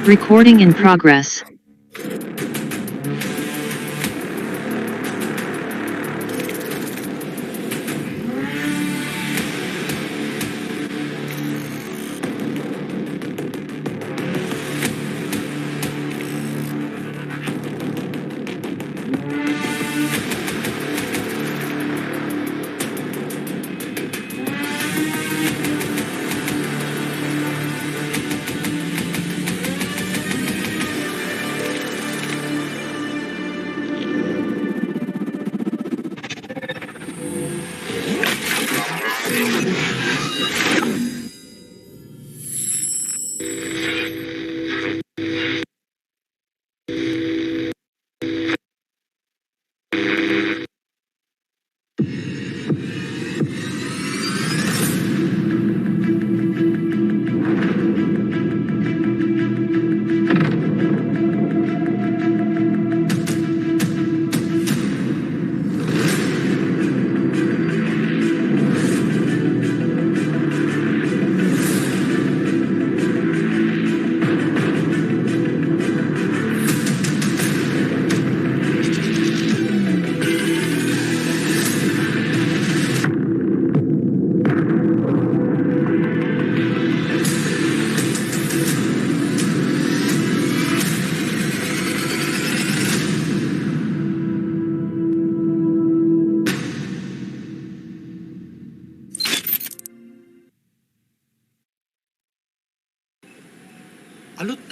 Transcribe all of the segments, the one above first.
Recording in progress.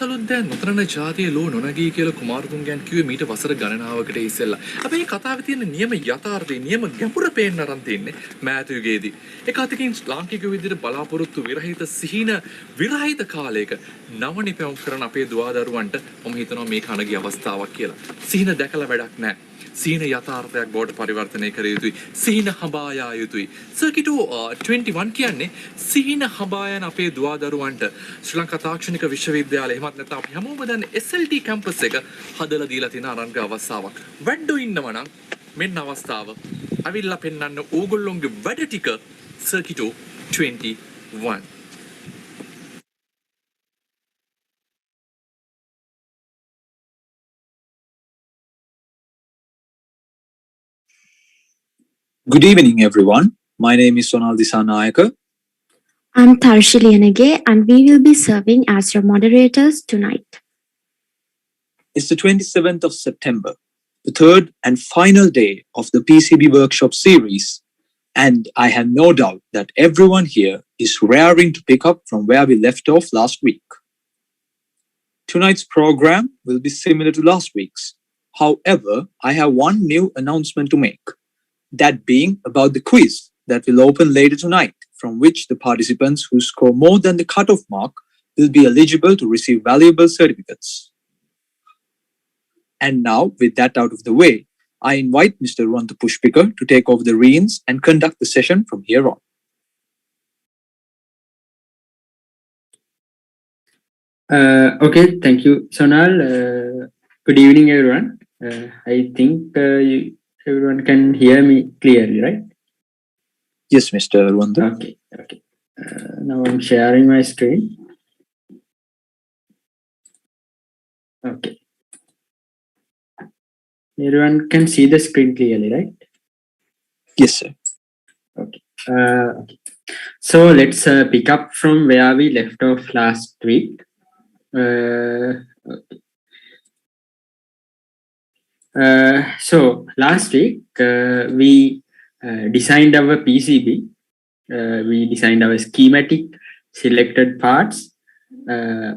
අලුත් දැන් නොතරන ජාතියේ ලෝ නොනගී කියලා කුමාරතුංගයන් කිව්වේ මීට වසර ගණනාවකට ඉස්සෙල්ලා. අපි මේ කතාවේ තියෙන නියම යථාර්ථය නියම ගැඹුර පේන්න අරන් තින්නේ මෑත යුගයේදී. ඒක අතකින් ලාංකික විදිහට බලාපොරොත්තු විරහිත සිහින විරහිත කාලයක නව නිපැවුම් කරන අපේ දුවදරුවන්ට මම හිතනවා මේ කණගිය අවස්ථාවක් කියලා. සිහින දැකලා වැඩක් නැහැ. සිහින යථාර්ථයක් බවට පරිවර්තනය කර යුතුයි. සිහින හඹා යා යුතුයි. CIRCUITO'21 කියන්නේ සිහින හඹා යන අපේ දුවදරුවන්ට ශ්‍රී ලංකා තාක්ෂණික විශ්වවිද්‍යාලය එහෙමත් නැත්නම් අපි හැමෝම දන්නේ SLT කැම්පස් එක හදලා දීලා තියෙන අරංග අවස්ථාවක්. වැඩෝ ඉන්නවා නම් මෙන්න අවස්ථාව. අවිල්ලා පෙන්වන්න ඕගොල්ලොන්ගේ වැඩ ටික CIRCUITO'21. Good evening, everyone. My name is Sonal Disanaayaka. I'm Tharshi Liyanage, and we will be serving as your moderators tonight. It's the 27th of September, the third and final day of the PCB workshop series, and I have no doubt that everyone here is raring to pick up from where we left off last week. Tonight's program will be similar to last week's. However, I have one new announcement to make. That being about the quiz that will open later tonight, from which the participants who score more than the cutoff mark will be eligible to receive valuable certificates. And now, with that out of the way, I invite Mr. Rwanta Pushpika to take over the reins and conduct the session from here on. Okay, thank you, Sonal. Good evening, everyone. I think everyone can hear me clearly, right? Yes, Mr. Rwanta. Okay. Now I'm sharing my screen. Okay. Everyone can see the screen clearly, right? Yes, sir. Okay. So let's pick up from where we left off last week. Okay. So last week we designed our PCB. We designed our schematic, selected parts,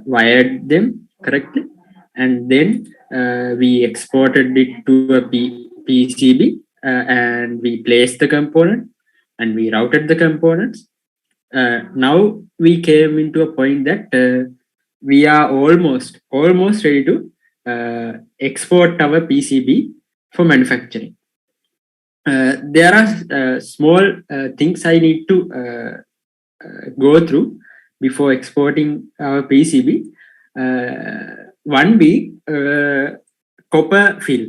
wired them correctly, and then we exported it to a PCB, and we placed the component and we routed the components. Now we came into a point that we are almost ready to export our PCB for manufacturing. There are small things I need to go through before exporting our PCB. One being copper fill.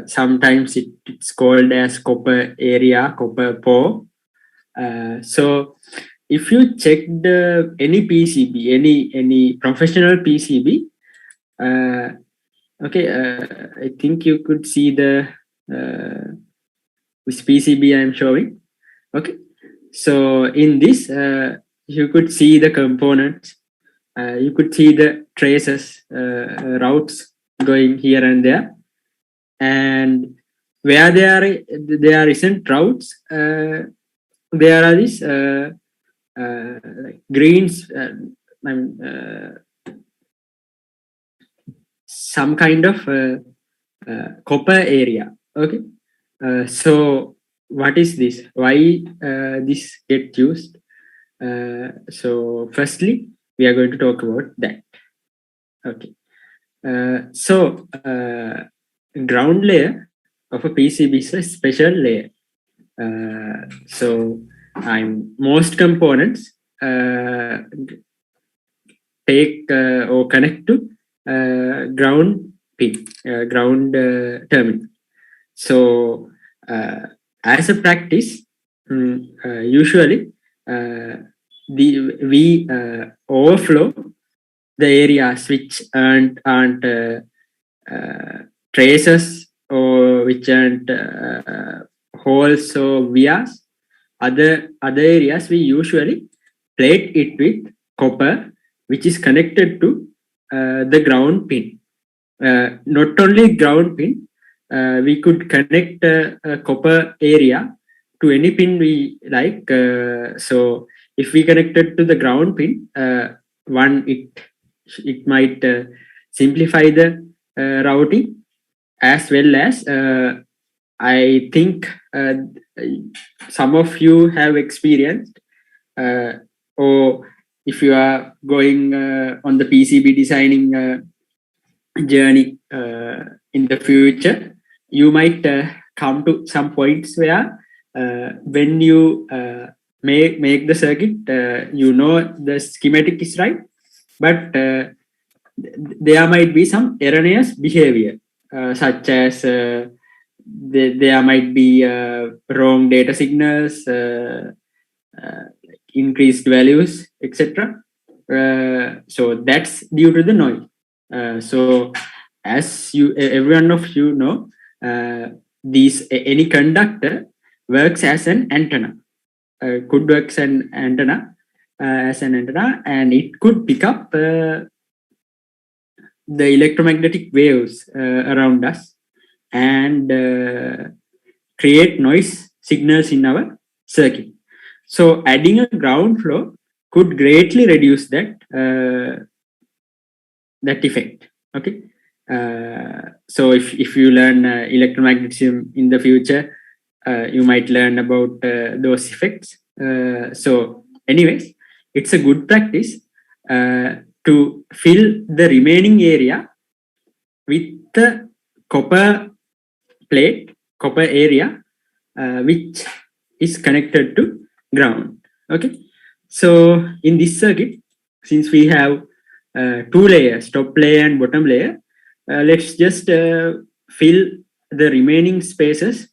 Sometimes it's called as copper area, copper pore. So if you check any PCB, any professional PCB, Okay, I think you could see the which PCB I am showing. Okay, so in this, you could see the components. You could see the traces, routes going here and there, and where there isn't routes, there are these like greens. I mean, some kind of copper area. Okay, so what is this? Why this get used? So firstly, we are going to talk about that. Okay, so ground layer of a PCB is a special layer. So most components take or connect to ground pin, ground terminal. So as a practice, usually we overflow the areas which aren't traces or which aren't holes or vias. Other areas we usually plate it with copper, which is connected to the ground pin. Not only ground pin, we could connect a copper area to any pin we like. So if we connected to the ground pin, it might simplify the routing, as well as I think some of you have experienced, or if you are going on the PCB designing journey in the future, you might come to some points where when you make the circuit, you know the schematic is right, but there might be some erroneous behavior, such as there might be wrong data signals, increased values, etc. So that's due to the noise. So as everyone of you know, any conductor works as an antenna, could work as an antenna, and it could pick up the electromagnetic waves around us and create noise signals in our circuit. So adding a ground flow could greatly reduce that effect. Okay. So if you learn electromagnetism in the future, you might learn about those effects. So anyways, it's a good practice to fill the remaining area with the copper plate, copper area, which is connected to ground. Okay. So in this circuit, since we have two layers, top layer and bottom layer, let's just fill the remaining spaces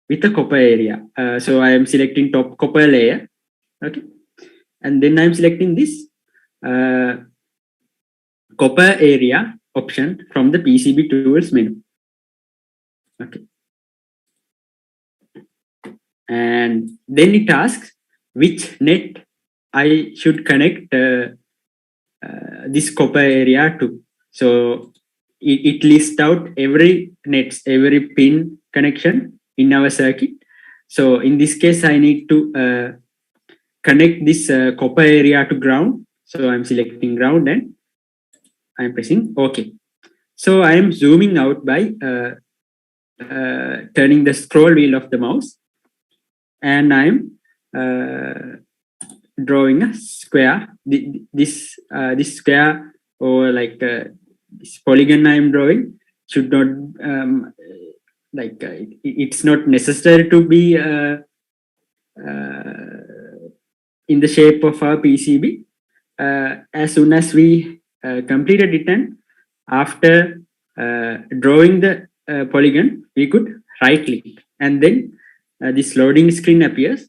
with the copper area. So I am selecting top copper layer. Okay. And then I'm selecting this copper area option from the PCB tools menu. Okay. And then it asks which net I should connect this copper area to. So it lists out every pin connection in our circuit. So in this case, I need to connect this copper area to ground. So I'm selecting ground and I'm pressing OK. So I am zooming out by turning the scroll wheel of the mouse, and I'm drawing a square. This square, or like this polygon I'm drawing, should not it's not necessary to be in the shape of our PCB. As soon as we completed it, and after drawing the polygon, we could right click, and then this loading screen appears,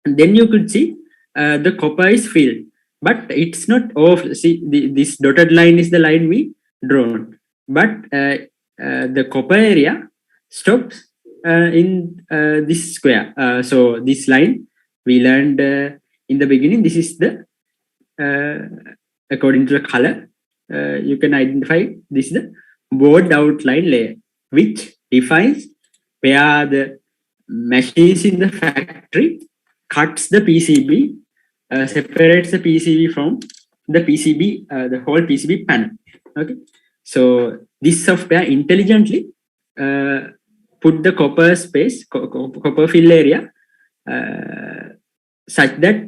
and then you could see the copper is filled, but it's not off. See, this dotted line is the line we drawn, but the copper area stops in this square. So this line we learned in the beginning. This is the according to the color, you can identify this is the board outline layer, which defines where the machines in the factory cuts the PCB, separates the PCB from the PCB, the whole PCB panel. Okay, so this software intelligently put the copper space, copper fill area, such that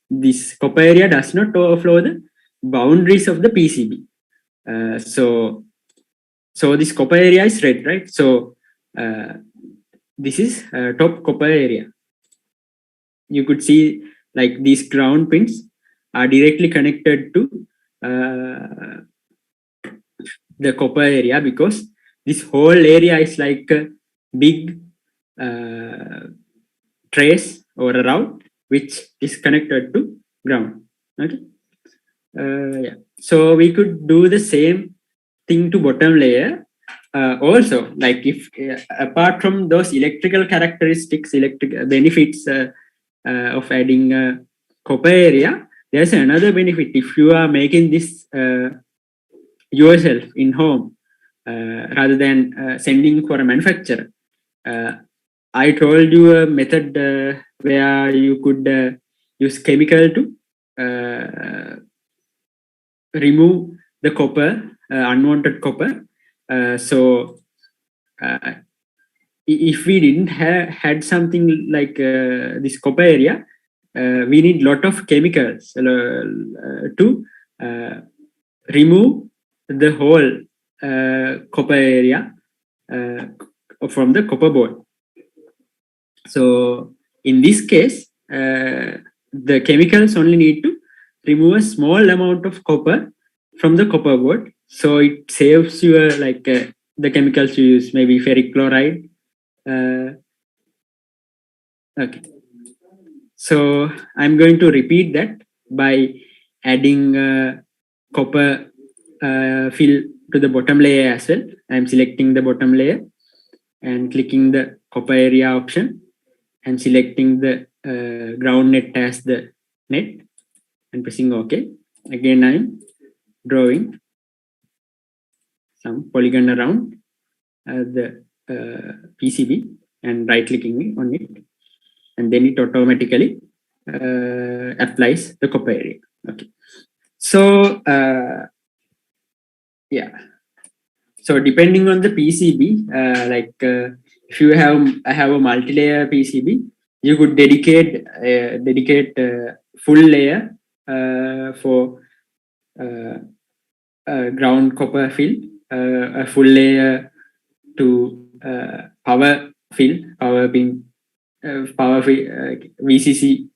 this copper area does not overflow the boundaries of the PCB. So this copper area is red, right? So this is top copper area. You could see like these ground pins are directly connected to the copper area, because this whole area is like a big trace or a route which is connected to ground. Okay. Yeah. So we could do the same thing to bottom layer. Also, like if apart from those electrical characteristics, electric benefits of adding copper area, there's another benefit. If you are making this yourself in home rather than sending for a manufacturer, I told you a method where you could use chemical to remove the copper, unwanted copper. So if we didn't had something like this copper area, we need lot of chemicals to remove the whole copper area from the copper board. So in this case, the chemicals only need to remove a small amount of copper from the copper board. So it saves you like the chemicals you use, maybe ferric chloride. Okay. So I'm going to repeat that by adding copper fill to the bottom layer as well. I'm selecting the bottom layer and clicking the copper area option and selecting the ground net as the net and pressing OK. Again, I'm drawing some polygon around the PCB and right clicking on it, and then it automatically applies the copper area. Okay. So yeah. So depending on the PCB, if you have a multi-layer PCB, you could dedicate full layer for ground copper fill, a full layer to power fill, VCC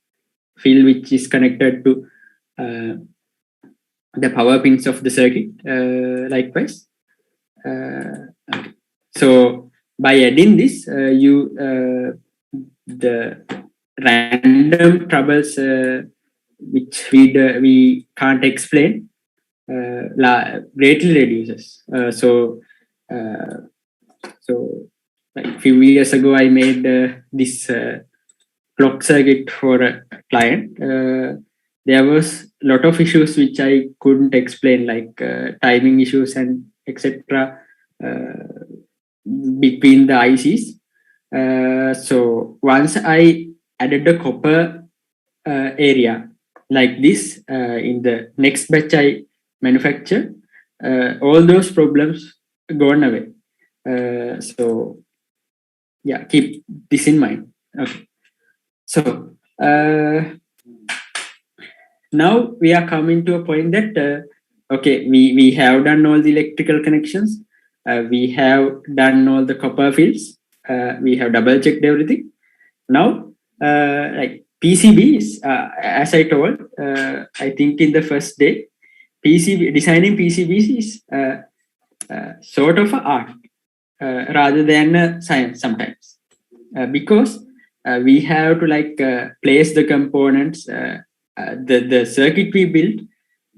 fill, which is connected to the power pins of the circuit. Likewise. Okay. So by adding this, the random troubles which we can't explain greatly reduces. So like few years ago, I made this clock circuit for a client. There was a lot of issues which I couldn't explain, like timing issues and etc. Between the ICs. So once I added the copper area like this in the next batch I manufacture, all those problems gone away. So yeah, keep this in mind. Okay. So now we are coming to a point that okay, we have done all the electrical connections. We have done all the copper fields. We have double checked everything. Now, like PCBs, as I told, I think in the first day, designing PCBs is sort of an art rather than science sometimes, because we have to like place the components. The circuit we build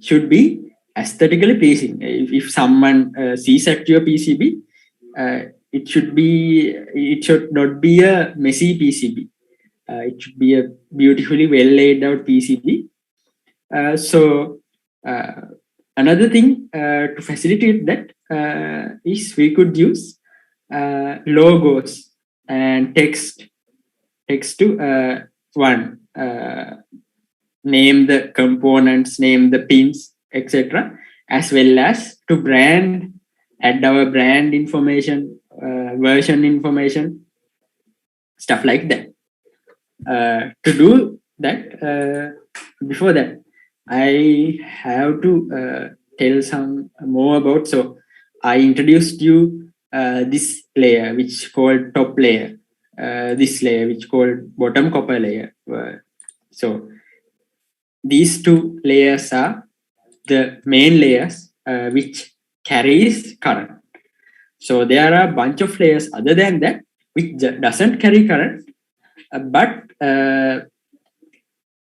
should be aesthetically pleasing. If someone sees at your PCB, it should not be a messy PCB. It should be a beautifully well laid out PCB. So another thing to facilitate that is we could use logos and text to name the components, name the pins, etc., as well as to add our brand information, version information, stuff like that. To do that, before that, I have to tell some more about. So I introduced you this layer, which called top layer. This layer, which called bottom copper layer. So these two layers are the main layers which carries current. So there are a bunch of layers other than that which doesn't carry current, but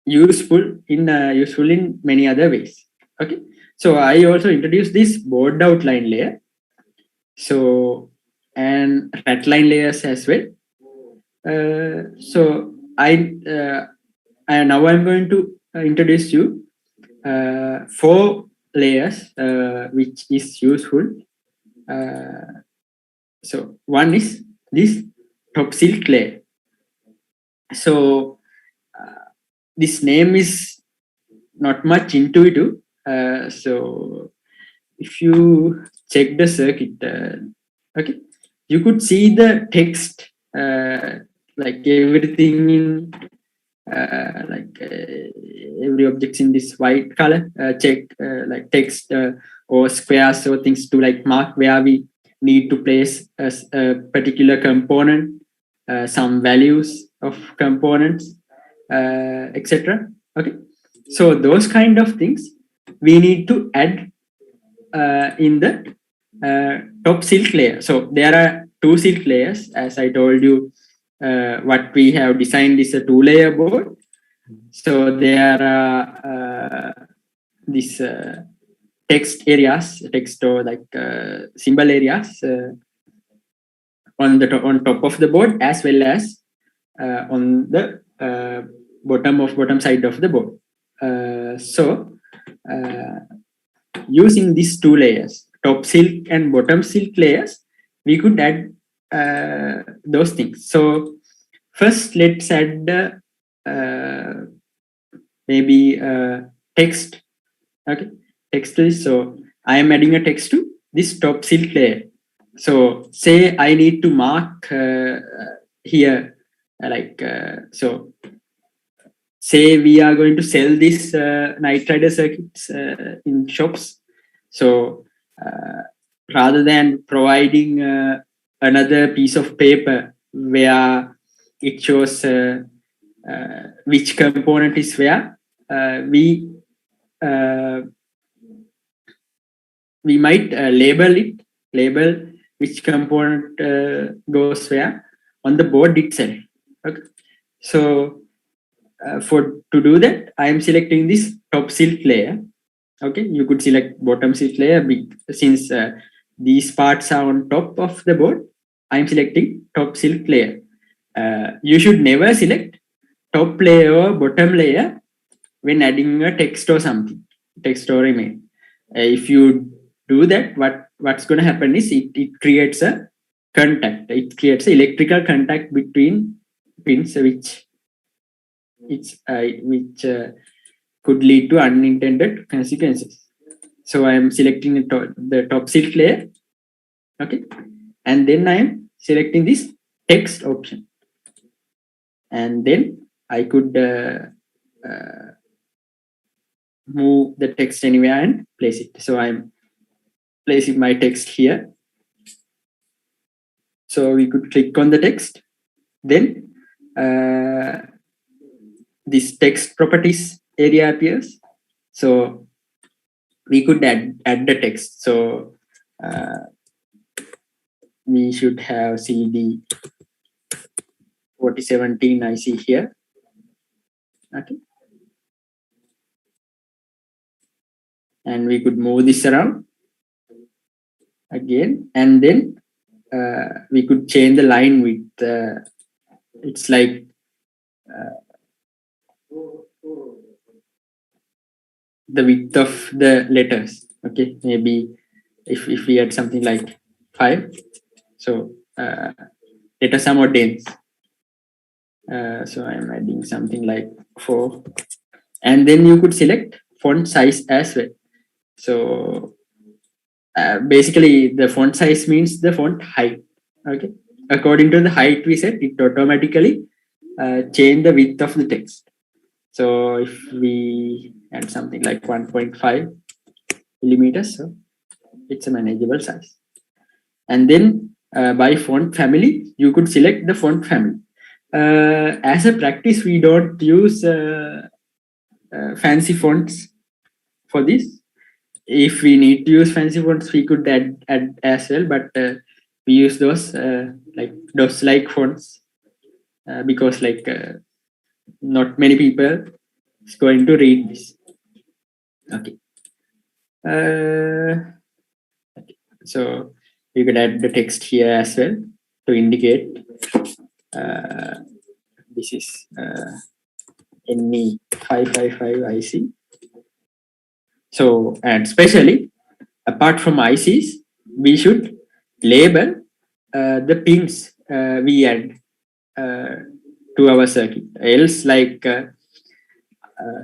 useful in many other ways. Okay, so I also introduced this board outline layer, so and rat line layers as well. So and now I'm going to introduce you 4 layers which is useful. So one is this top silk layer. So this name is not much intuitive. So if you check the circuit, okay, you could see the text, like everything in every object in this white color, check like text or squares or things to like mark where we need to place a particular component, some values of components, etc. Okay, so those kind of things we need to add in the top silk layer. So there are 2 silk layers, as I told you. What we have designed is a 2-layer board. So there are these text areas, text or like symbol areas on top of the board, as well as on the bottom side of the board. So using these 2 layers, top silk and bottom silk layers, we could add those things. So first, let's add maybe text. Okay, text is, so I am adding a text to this top silk layer. So say I need to mark here, like so say we are going to sell this Knight Rider circuits in shops. So rather than providing another piece of paper where it shows which component is where, we might label which component goes where on the board itself. Okay, so to do that, I am selecting this top silk layer. Okay, you could select bottom silk layer, since these parts are on top of the board. I am selecting top silk layer. You should never select top layer or bottom layer when adding a text or something, text or image. If you do that, what's going to happen is it creates a contact. It creates an electrical contact between pins, which could lead to unintended consequences. So I am selecting the top silk layer. Okay, and then I am selecting this text option, and then I could move the text anywhere and place it. So I'm placing my text here. So we could click on the text, then this text properties area appears. So we could add the text. So we should have CD 4017 I see here. Okay. and we could move this around again, and then we could change the line width. It's like the width of the letters. Okay, maybe if we had something like 5, so letters are more dense. So I'm adding something like 4, and then you could select font size as well. So basically the font size means the font height. Okay, according to the height we set, it automatically change the width of the text. So if we add something like 1.5 millimeters, so it's a manageable size. And then by font family, you could select the font family. As a practice, we don't use fancy fonts for this. If we need to use fancy fonts, we could add as well, but we use those like fonts because not many people is going to read this. Okay. So you could add the text here as well to indicate this is NE 555 IC. So, and especially apart from ICs, we should label the pins we add to our circuit. Else,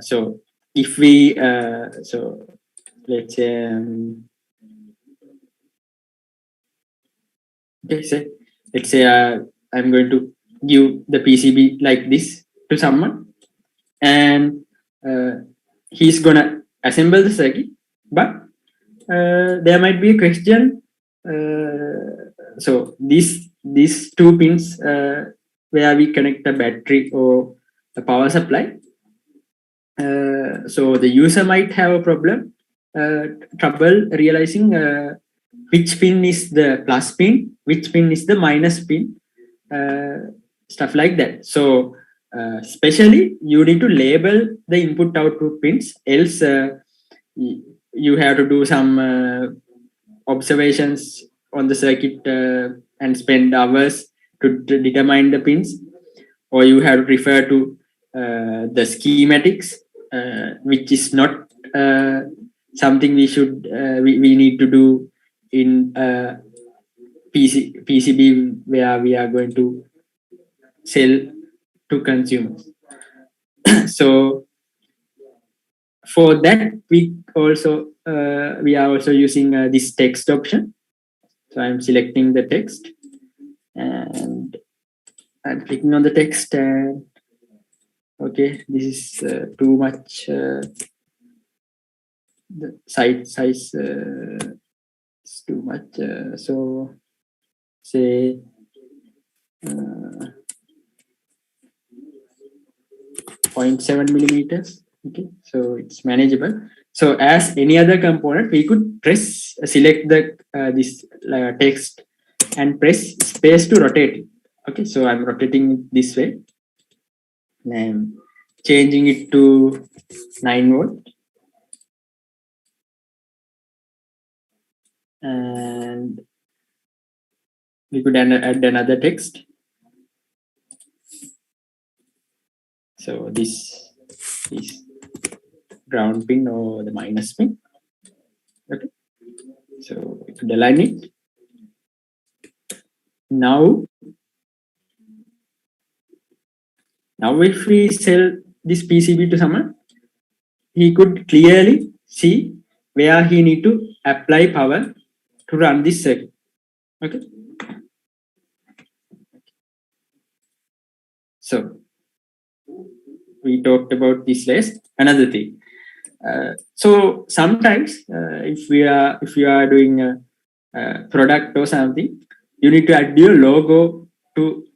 so if we so let's say okay, let's say I'm going to give the PCB like this to someone, and he's gonna assemble the circuit, but there might be a question. So these 2 pins where we connect a battery or a power supply. So the user might have a trouble realizing which pin is the plus pin, which pin is the minus pin, stuff like that. So especially you need to label the input output pins, else you have to do some observations on the circuit and spend hours to determine the pins, or you have to refer to the schematics, which is not something we need to do in PCB where we are going to sell to consumers. So for that, we are also using this text option. So I'm selecting the text and I'm clicking on the text, and okay, this is too much. The size is too much. So say 0.7 millimeters. Okay, so it's manageable. So as any other component, we could select the this text and press space to rotate it. Okay, so I'm rotating it this way. And I'm changing it to 9 volt. And we could add another text. So this is ground pin or the minus pin. Okay, so we could align it. Now if we sell this PCB to someone, he could clearly see where he need to apply power to run this circuit. Okay, so we talked about this last. Another thing, so sometimes if you are doing a product or something, you need to add your logo to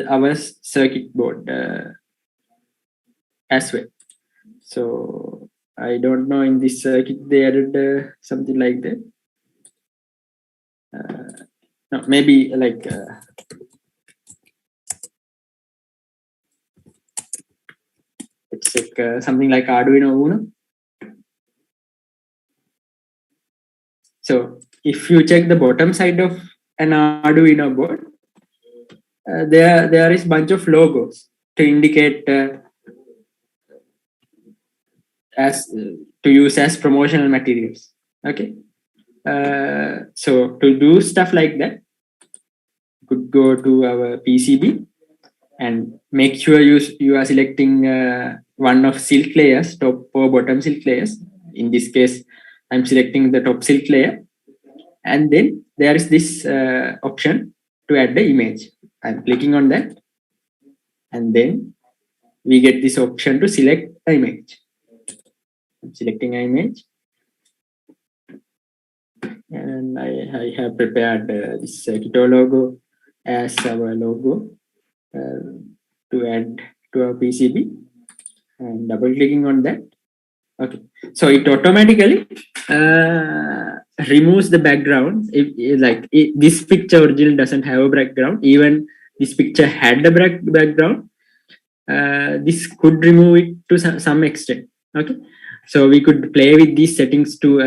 our circuit board as well. So I don't know, in this circuit they added something like that. No, maybe like it's like something like Arduino Uno. So if you check the bottom side of an Arduino board, there is bunch of logos to indicate as to use as promotional materials. Okay. So to do stuff like that, you could go to our PCB and make sure you are selecting one of silk layers, top or bottom silk layers. In this case, I'm selecting the top silk layer, and then there is this option to add the image. I'm clicking on that, and then we get this option to select the image. I'm selecting an image, and I have prepared this CIRCUITO logo as our logo to add to our PCB, and double clicking on that. Okay, so it automatically removes the background. This picture originally doesn't have a background. Even this picture had a background. This could remove it to some extent. Okay, so we could play with these settings to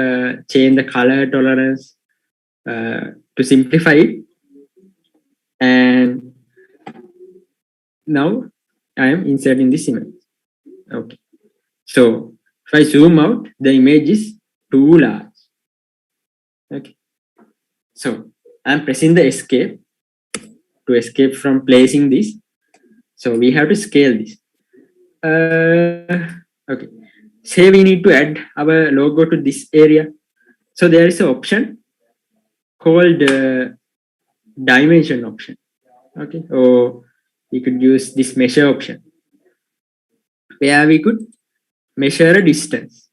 change the color tolerance to simplify it. And now I am inserting this image. Okay, so if I zoom out, the image is too large. Okay, so I'm pressing the escape to escape from placing this. So we have to scale this. Okay, say we need to add our logo to this area. So there is an option called dimension option. Okay, or we could use this measure option, where we could measure a distance.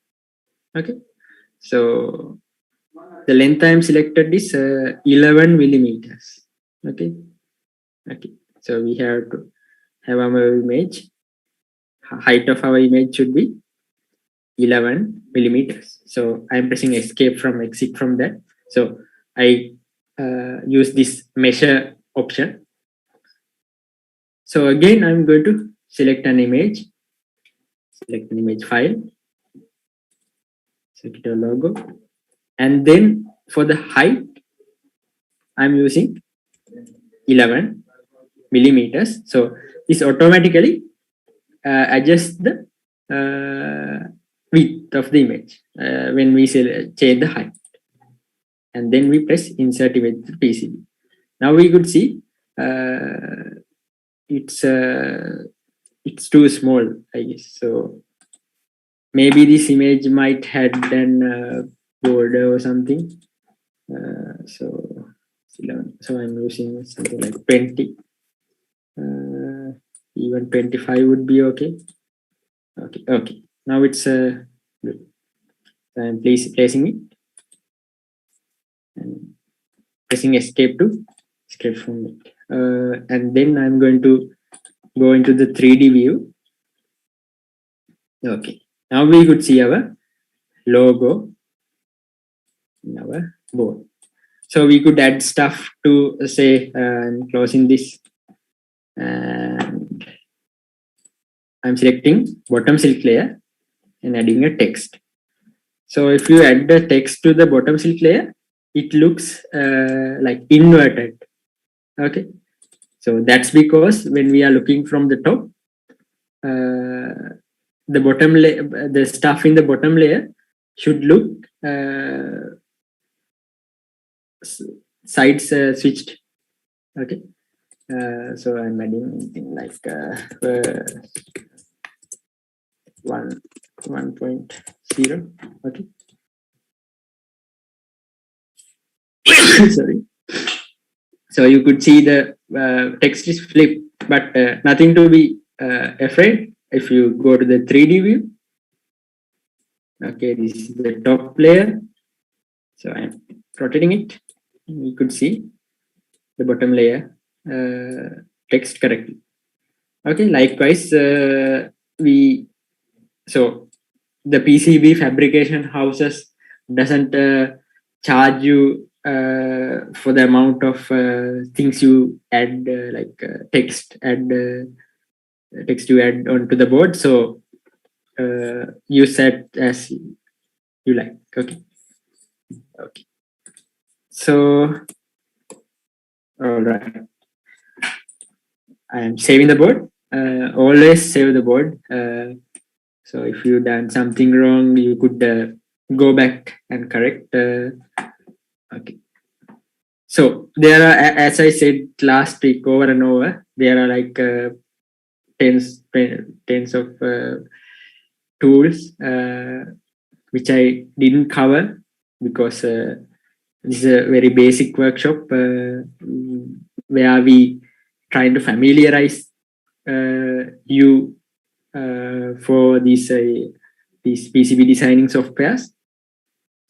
Okay, so the length I am selected is 11 millimeters. Okay, so we have to have our image. Height of our image should be 11 millimeters. So I'm pressing escape from exit from that. So I use this measure option. So again, I'm going to select an image file, select a logo, and then for the height, I'm using 11 millimeters. So this automatically adjusts the width of the image when we change the height, and then we press insert image to PCB. Now we could see it's too small, I guess. So maybe this image might had an border or something. So 11. So I'm using something like 20. Even 25 would be okay. Okay. Now it's good. I'm placing it and pressing escape to escape from it. And then I'm going to go into the 3D view. Okay. Now we could see our logo in our board. So we could add stuff to say, I'm closing this, and I'm selecting bottom silk layer and adding a text. So if you add the text to the bottom silk layer, it looks like inverted. Okay, so that's because when we are looking from the top, the bottom layer, the stuff in the bottom layer should look sides switched. Okay, so I'm adding something like 1.0. Okay. Sorry. So you could see the text is flipped, but nothing to be afraid. If you go to the 3D view, okay, this is the top layer. So I'm rotating it. You could see the bottom layer text correctly. Okay, likewise, so the PCB fabrication houses doesn't charge you for the amount of things you add, like text you add onto the board. So you set as you like. Okay. So, all right. I am saving the board. Always save the board. So if you done something wrong, you could go back and correct. Okay. So there are, as I said last week, over and over, there are like tens of tools which I didn't cover because this is a very basic workshop where we trying to familiarize you for these PCB designing softwares.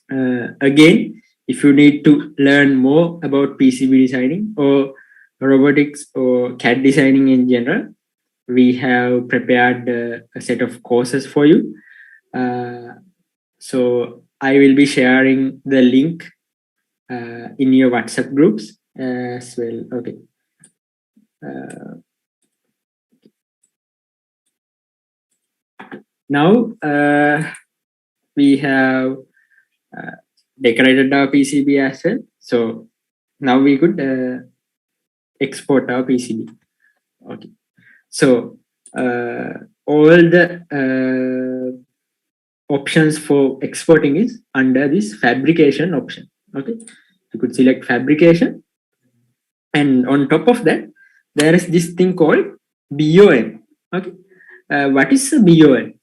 Again, if you need to learn more about PCB designing or robotics or CAD designing in general, we have prepared a set of courses for you. So I will be sharing the link in your WhatsApp groups as well. Okay. Now we have decorated our PCB as well. So now we could export our PCB. Okay. So all the options for exporting is under this fabrication option. Okay. You could select fabrication, and on top of that, there is this thing called BOM. Okay. What is a BOM?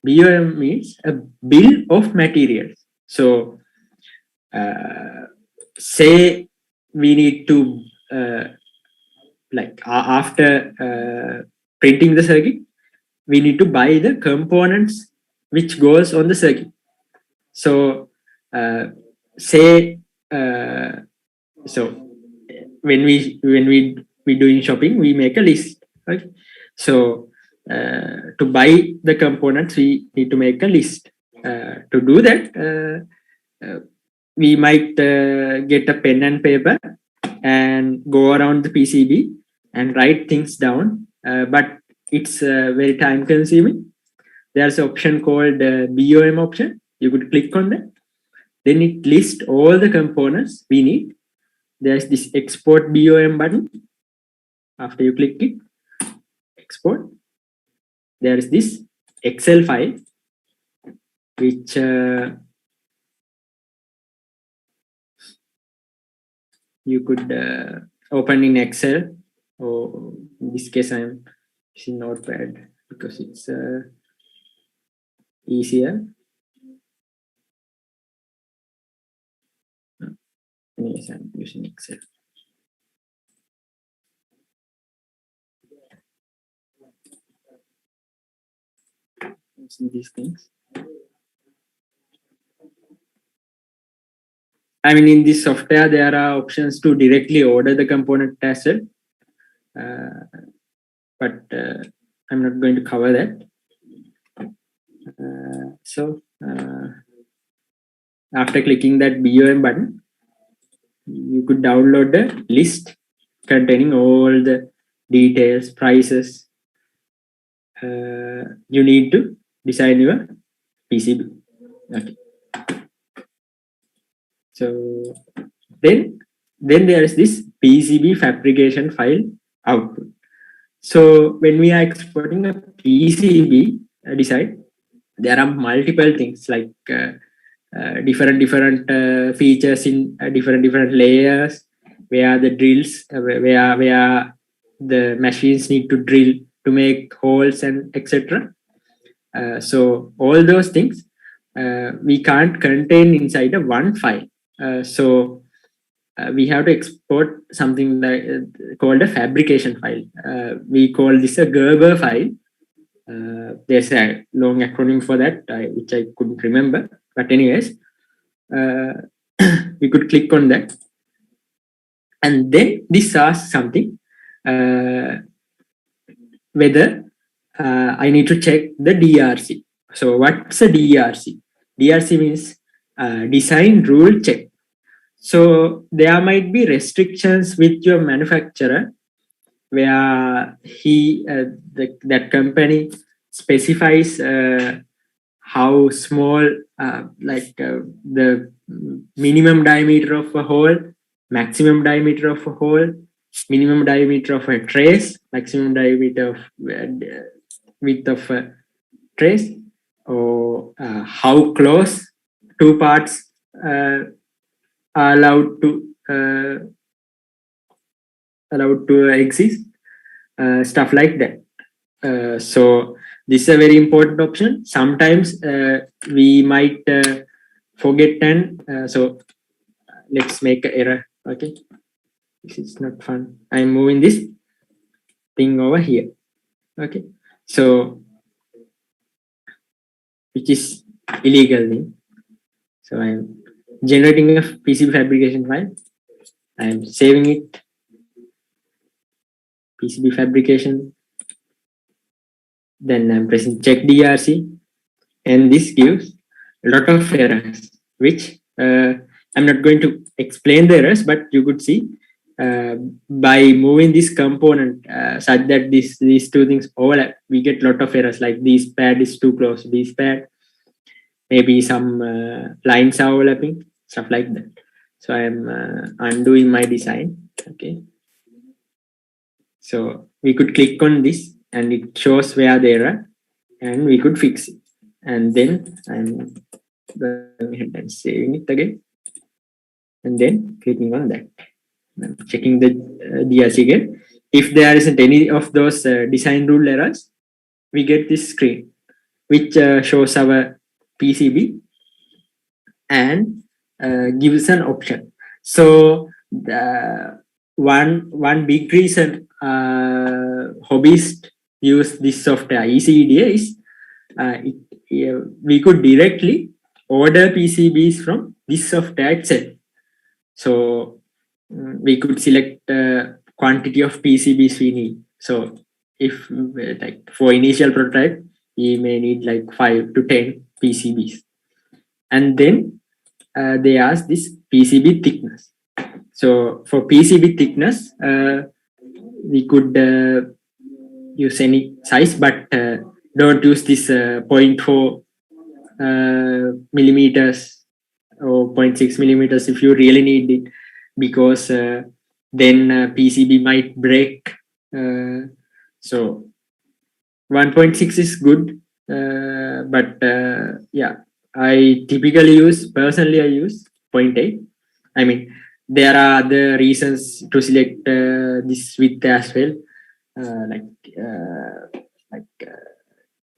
BOM means a bill of materials. So say we need to after printing the circuit, we need to buy the components which goes on the circuit. So say so when we doing shopping, we make a list, right? So to buy the components, we need to make a list. To do that, we might get a pen and paper and go around the PCB and write things down, but it's very time consuming. There's an option called BOM option. You could click on that. Then it lists all the components we need. There's this export BOM button. After you click it, export. There is this Excel file, which you could open in Excel, or in this case I'm using Notepad because it's easier. Anyways, I'm using Excel. Using these things. I mean, in this software, there are options to directly order the component as well. But I'm not going to cover that. So after clicking that BOM button, you could download the list containing all the details, prices you need to design your PCB. Okay. So then there is this PCB fabrication file output. So when we are exporting a PCB design, there are multiple things like different features in different layers, where the drills, where the machines need to drill to make holes and etc. So all those things we can't contain inside a one file. So we have to export something like called a fabrication file. We call this a Gerber file. There's a long acronym for that, which I couldn't remember. But anyways, we could click on that. And then this asks something, whether I need to check the DRC. So what's a DRC? DRC means design rule check. So there might be restrictions with your manufacturer where that company specifies how small the minimum diameter of a hole, maximum diameter of a hole, minimum diameter of a trace, maximum diameter of width of a trace, or how close two parts are allowed to exist, stuff like that. So this is a very important option. Sometimes we might forget, and so let's make an error. Okay, this is not fun. I'm moving this thing over here. Okay, so which is illegal thing. So I'm generating a PCB fabrication file. I'm saving it. PCB fabrication. Then I'm pressing check DRC, and this gives a lot of errors, which I'm not going to explain the errors, but you could see by moving this component such that these two things overlap, we get a lot of errors, like this pad is too close to this pad, maybe some lines are overlapping, stuff like that. So I'm undoing my design. Okay, so we could click on this and it shows where they are, and we could fix it. And then I'm going ahead and saving it again, and then clicking on that. I'm checking the DRC again. If there isn't any of those design rule errors, we get this screen, which shows our PCB and gives an option. So the one big reason hobbyists use this software ECEDA is we could directly order PCBs from this software itself. So we could select quantity of PCBs we need. So if like for initial prototype, we may need like 5 to 10 PCBs. And then they ask this PCB thickness. So for PCB thickness, we could use any size, but don't use this 0.4 millimeters or 0.6 millimeters if you really need it, because then PCB might break. So 1.6 is good, but yeah, I personally use 0.8. I mean, there are other reasons to select this width as well, like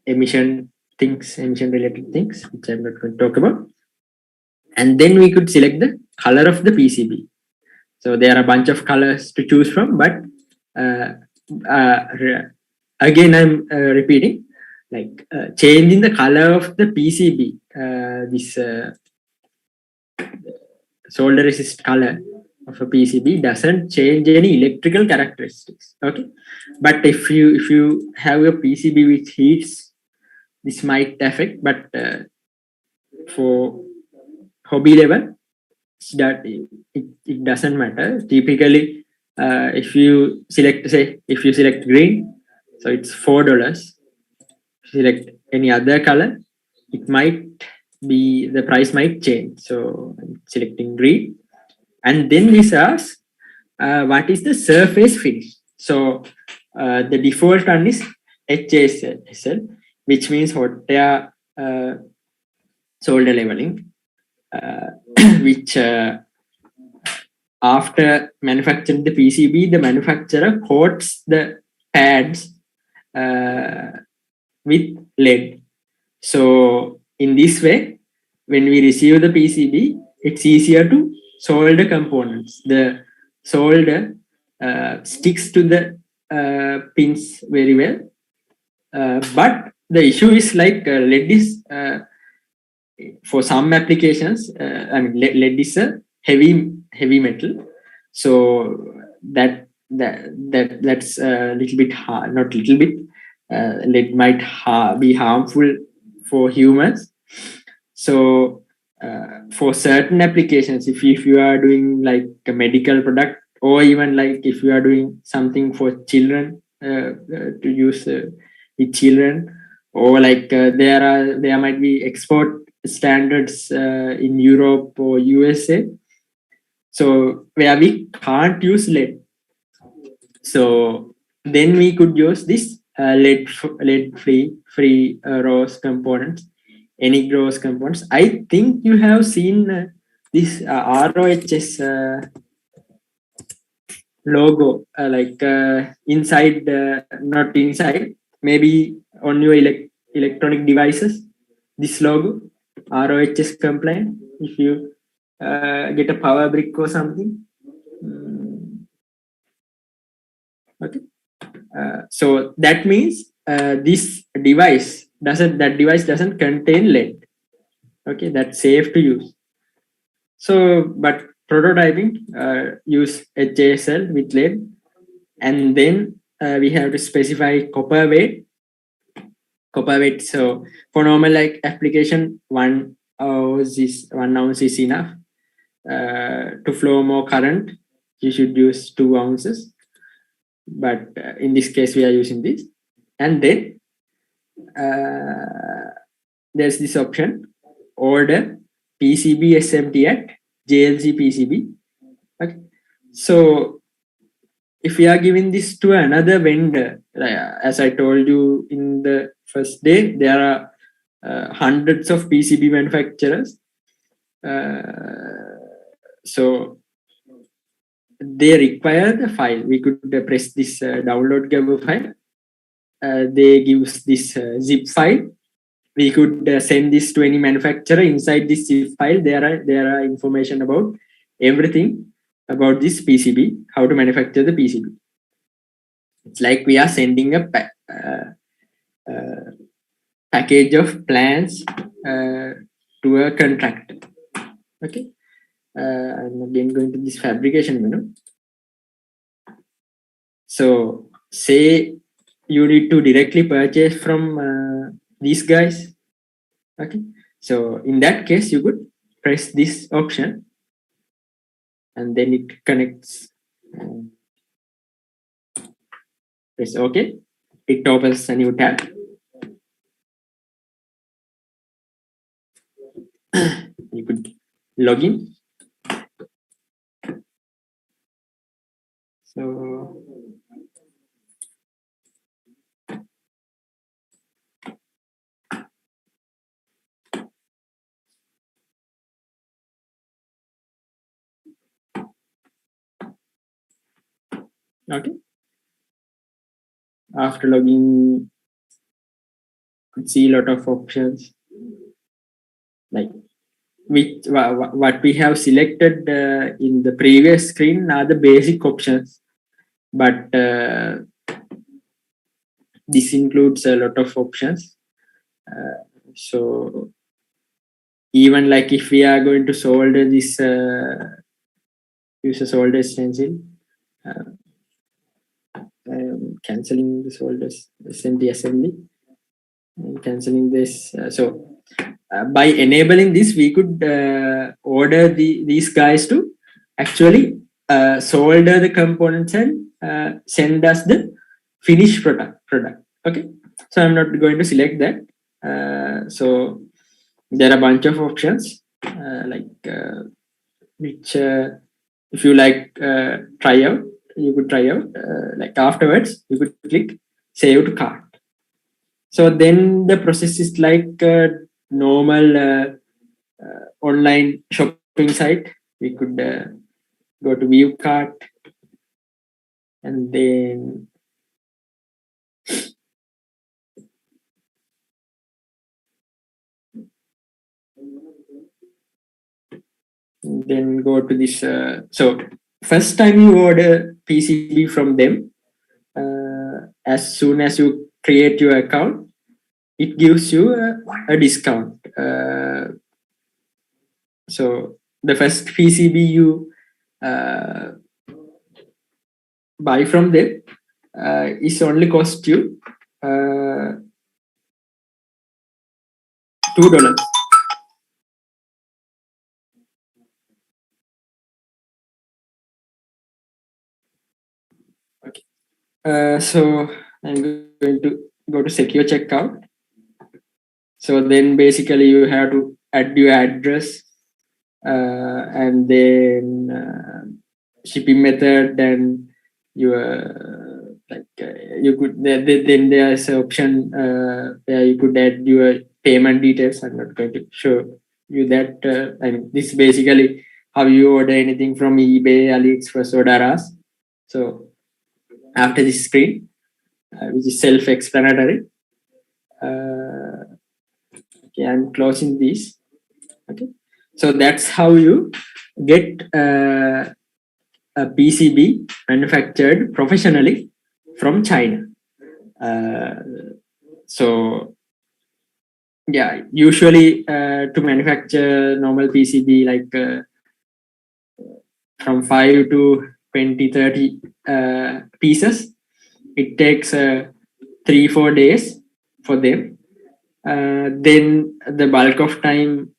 emission related things, which I'm not going to talk about. And then we could select the color of the PCB. So there are a bunch of colors to choose from, but again, I'm repeating, like changing the color of the PCB, this solder resist color of a PCB doesn't change any electrical characteristics. Okay, but if you have a PCB which heats, this might affect. But for hobby level, that it doesn't matter. Typically, if you select green, so it's $4. If you select any other color, it might be, the price might change. So I'm selecting green, and then this asks what is the surface finish. So the default one is HSL, which means hot air solder leveling, which after manufacturing the PCB, the manufacturer coats the pads with lead. So in this way, when we receive the PCB, it's easier to solder components. The solder sticks to the pins very well, but the issue is like lead is for some applications. I mean, lead is a heavy metal, so that's a little bit hard. Not little bit. Lead might be harmful for humans. So for certain applications, if you are doing like a medical product, or even like if you are doing something for children, to use with children, or like there might be export standards in Europe or USA. So where we can't use lead. So then we could use this lead-free ROS components, any ROS components. I think you have seen this ROHS logo, inside, not inside, maybe on your electronic devices. This logo, ROHS compliant. If you get a power brick or something. Okay. So that means this device doesn't contain lead. Okay, that's safe to use. So, but prototyping use HASL with lead, and then we have to specify copper weight. So for normal like application, 1 ounce is enough. To flow more current, you should use 2 ounces. But in this case, we are using this. And then there's this option, order PCB SMT at JLC PCB. Okay. So if we are giving this to another vendor, as I told you in the first day, there are hundreds of PCB manufacturers. So they require the file. We could press this download GABA file. They give this zip file. We could send this to any manufacturer. Inside this zip file, there are information about everything about this PCB, how to manufacture the PCB. It's like we are sending a package of plans to a contractor. Okay. I'm again going to this fabrication menu. So say you need to directly purchase from these guys. Okay. So in that case, you could press this option and then it connects. Press OK. It opens a new tab. You could log in. So okay. After logging, you could see a lot of options. Like what we have selected in the previous screen are the basic options, but this includes a lot of options. So even like if we are going to solder this use a solder stencil, cancelling the solders SMT assembly and cancelling this. So by enabling this, we could order these guys to actually solder the components and send us the finished product. Okay. So I'm not going to select that. So there are a bunch of options which if you like try out, you could try out. Like afterwards, you could click save to cart. So then the process is like normal online shopping site. We could go to view cart and then go to this. So first time you order PCB from them, as soon as you create your account, it gives you a discount. So the first PCB you buy from them is only cost you $2. Okay. So I'm going to go to secure checkout. So then basically you have to add your address, and then shipping method, and your you could then there's an option where you could add your payment details. I'm not going to show you that. I mean, this is basically how you order anything from eBay, AliExpress, or Daraz. So after this screen, which is self-explanatory, okay, I'm closing this. Okay, so that's how you get a PCB manufactured professionally from China. So yeah, usually to manufacture normal PCB, like from 5 to 20, 30 pieces, it takes 3-4 days for them. Then the bulk of time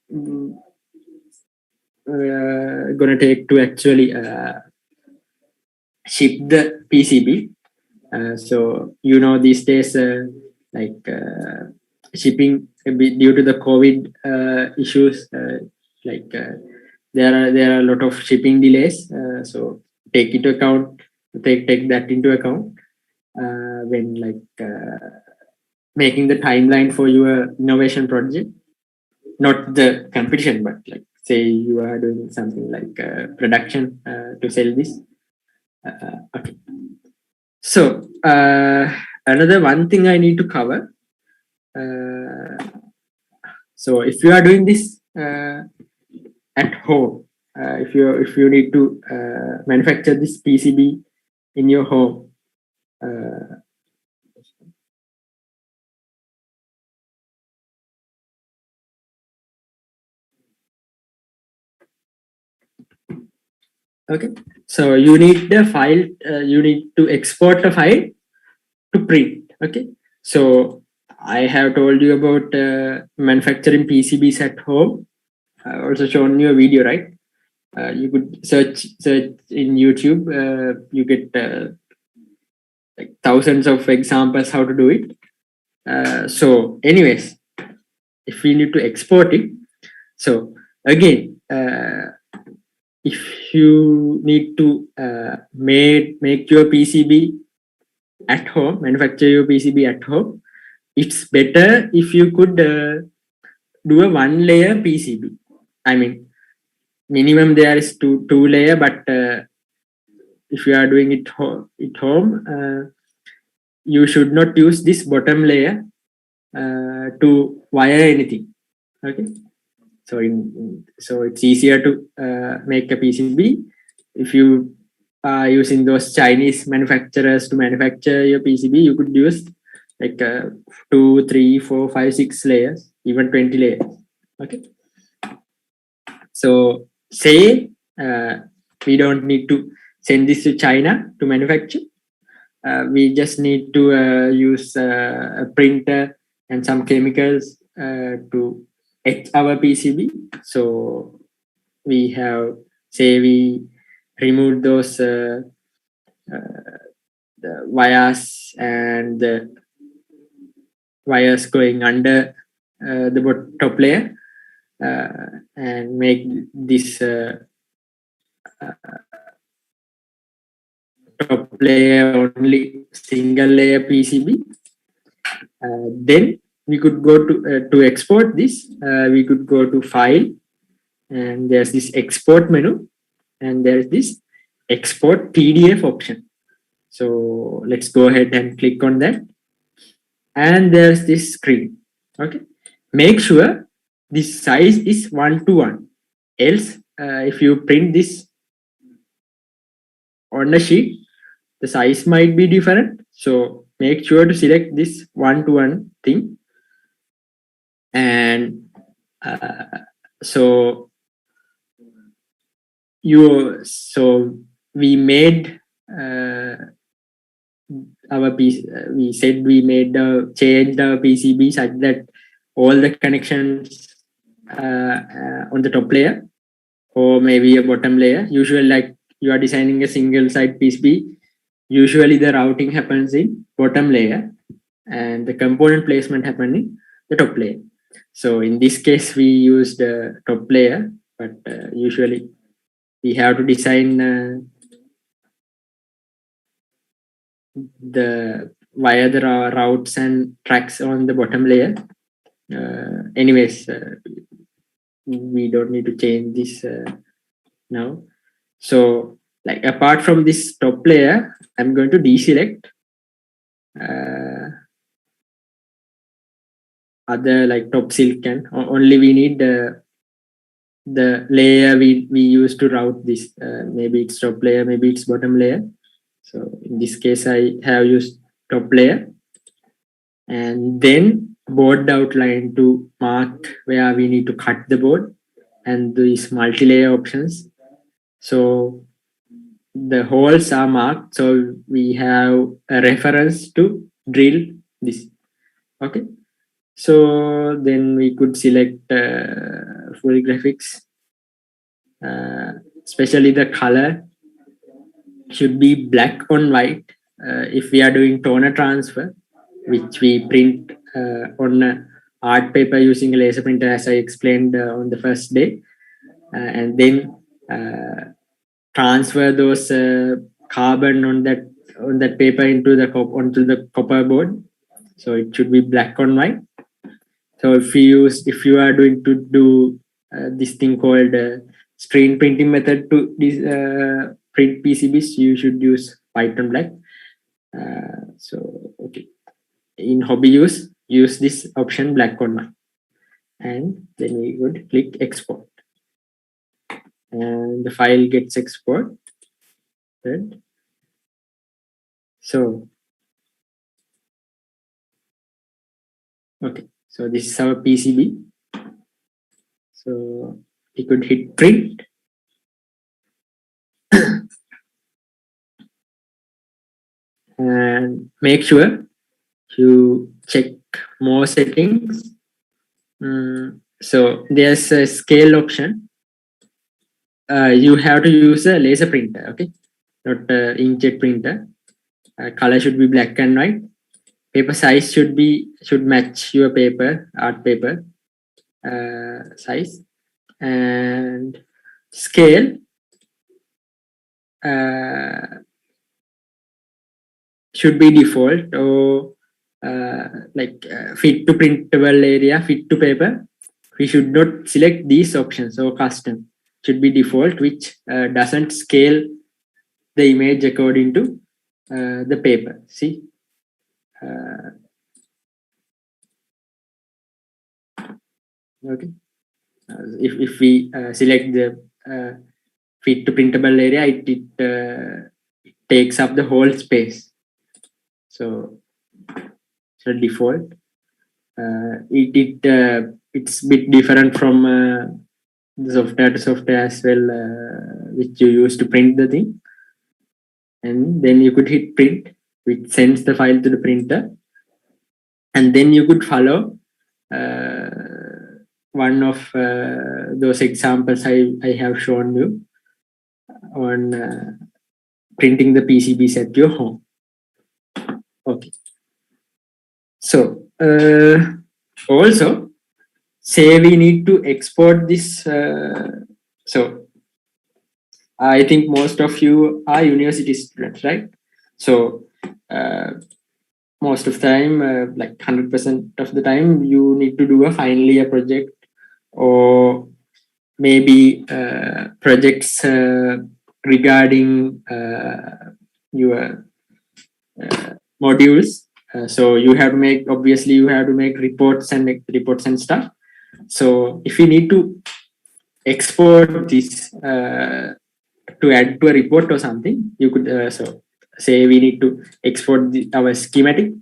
gonna take to actually ship the PCB. So these days, shipping a bit due to the COVID issues, there are a lot of shipping delays. So take that into account when making the timeline for your innovation project, not the competition, but say you are doing something like production to sell this. Okay. So another one thing I need to cover. So if you are doing this at home, if you need to manufacture this PCB in your home, okay, so you need the file, you need to export a file to print. Okay, so I have told you about manufacturing PCBs at home. I've also shown you a video, right? You could search in YouTube. You get thousands of examples how to do it. So anyways, if we need to export it, so again, if you need to make your PCB at home, manufacture your PCB at home, it's better if you could do a 1-layer PCB. I mean, minimum there is two layer, but if you are doing it at home, you should not use this bottom layer to wire anything. Okay, so so it's easier to make a PCB if you are using those Chinese manufacturers to manufacture your PCB. You could use 2, 3, 4, 5, 6 layers, even 20 layers. Okay, so say we don't need to send this to China to manufacture. We just need to use a printer and some chemicals to etch our PCB. So we have, say we remove those the wires and the wires going under the top layer, and make this top layer only single layer PCB. Then we could go to export this. We could go to file, and there's this export menu, and there's this export PDF option. So let's go ahead and click on that, and there's this screen. Okay, make sure this size is 1:1, else if you print this on the sheet, the size might be different. So make sure to select this 1:1 thing. And so we made our PC. We said we changed our PCB such that all the connections on the top layer, or maybe a bottom layer. Usually, you are designing a single side PCB, usually the routing happens in bottom layer and the component placement happens in the top layer. So in this case, we used the top layer, but usually we have to design the via the routes and tracks on the bottom layer. Anyways, we don't need to change this now. So like apart from this top layer, I'm going to deselect other like top silicon. Only we need the layer we use to route this. Maybe it's top layer, maybe it's bottom layer. So in this case, I have used top layer, and then board outline to mark where we need to cut the board, and these multi-layer options. So the holes are marked, so we have a reference to drill this. Okay, so then we could select full graphics, especially the color should be black on white. If we are doing toner transfer, which we print on a art paper using a laser printer, as I explained on the first day, and then transfer those carbon on that paper into onto the copper board. So it should be black on white. So if you are going to do this thing called screen printing method to this print PCBs, you should use white and black. So okay, in hobby use this option black on white, and then we would click export, and the file gets exported. So okay, so this is our PCB. So we could hit print. And make sure you check more settings. So there's a scale option. You have to use a laser printer, okay, not inkjet printer. Color should be black and white. Paper size should match your paper, art paper size, and scale should be default, or fit to printable area, fit to paper. We should not select these options, or custom should be default, which doesn't scale the image according to the paper. See, okay. If we select the fit to printable area, it takes up the whole space. So default. It's a bit different from the software to software as well, which you use to print the thing. And then you could hit print, which sends the file to the printer. And then you could follow one of those examples I have shown you on printing the PCBs at your home. Okay. So also, say we need to export this. So I think most of you are university students, right? So most of the time, like 100% of the time, you need to do a final year project, or maybe projects regarding your modules. So you have to make, obviously you have to make reports and stuff. So if you need to export this to add to a report or something, you could so say we need to export our schematic,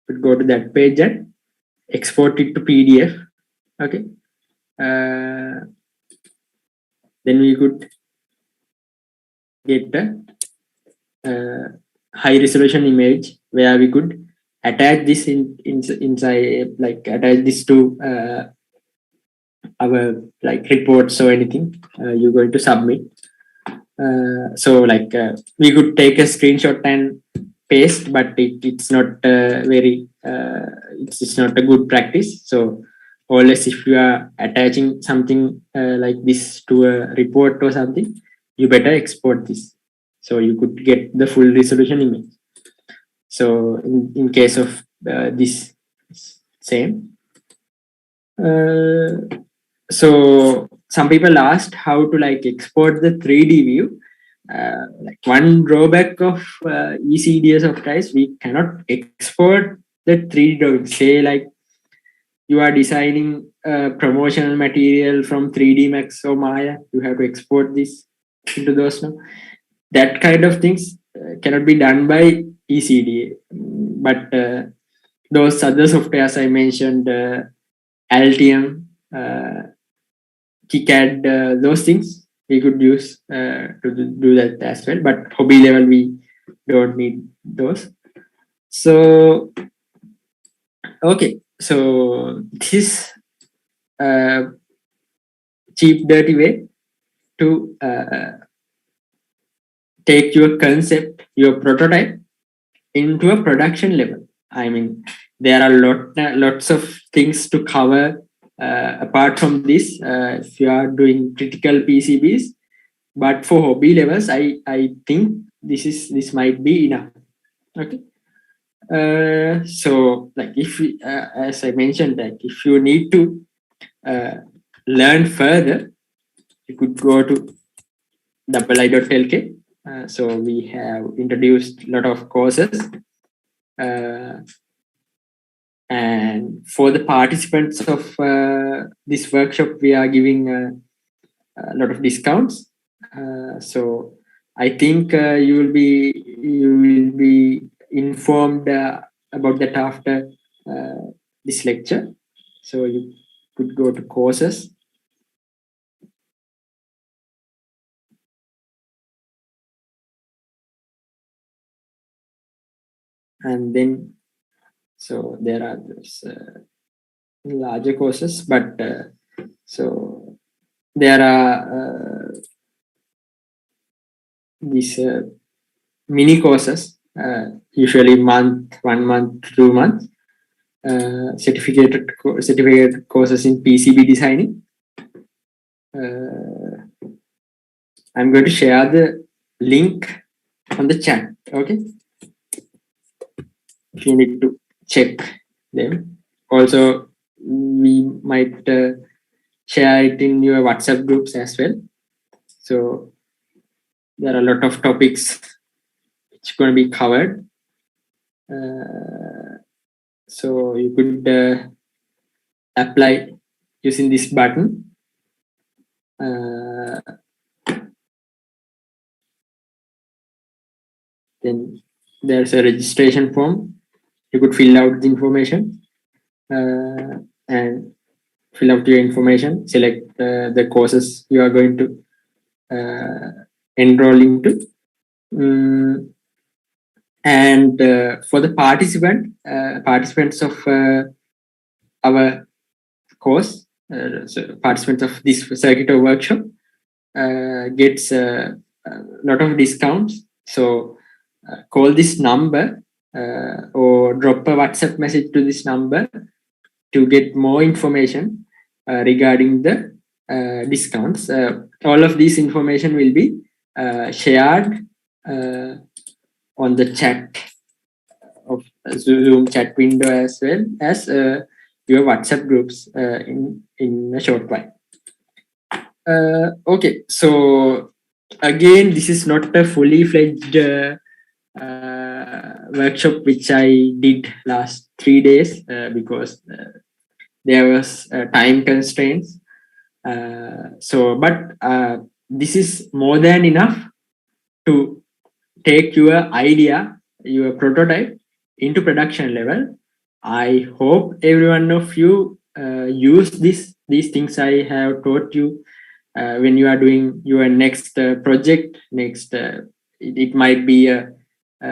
could go to that page and export it to PDF. Okay. Then we could get a high resolution image where we could attach this inside, like attach this to our like reports or anything you're going to submit. So like we could take a screenshot and paste, but it's not very it's not a good practice. So Unless if you are attaching something like this to a report or something, you better export this. So you could get the full resolution image. So in case of this same. So some people asked how to like export the 3D view. Like one drawback of ECDS software is we cannot export the 3D drawing. Say like you are designing promotional material from 3D Max or Maya, you have to export this into those now. That kind of things cannot be done by ECDA. But those other softwares I mentioned, Altium, KiCad, those things we could use to do that as well. But hobby level, we don't need those. So, okay. So this cheap, dirty way to take your concept, your prototype into a production level. I mean, there are lots of things to cover apart from this if you are doing critical PCBs. But for hobby levels, I think this might be enough. Okay. So like if as I mentioned, that if you need to learn further, you could go to 𝐿𝐿. So we have introduced a lot of courses, and for the participants of this workshop, we are giving a lot of discounts. So I think you will be informed about that after this lecture. So you could go to courses. And then, so there are this, larger courses, but so there are these mini courses, usually 1 month, 2 months, certificate courses in PCB designing. I'm going to share the link on the chat. Okay. If you need to check them. Also, we might share it in your WhatsApp groups as well. So there are a lot of topics which are going to be covered. So you could apply using this button. Then there's a registration form. You could fill out the information and fill out your information, select the courses you are going to enroll into. And for the participants of our course, so participants of this CIRCUITO workshop gets a lot of discounts. So call this number or drop a WhatsApp message to this number to get more information regarding the discounts. All of this information will be shared on the chat of Zoom chat window as well as your WhatsApp groups in a short while. Okay, so again, this is not a fully fledged workshop which I did last 3 days because there was time constraints. But this is more than enough to take your idea, your prototype into production level. I hope every one of you use these things I have taught you when you are doing your next project. It might be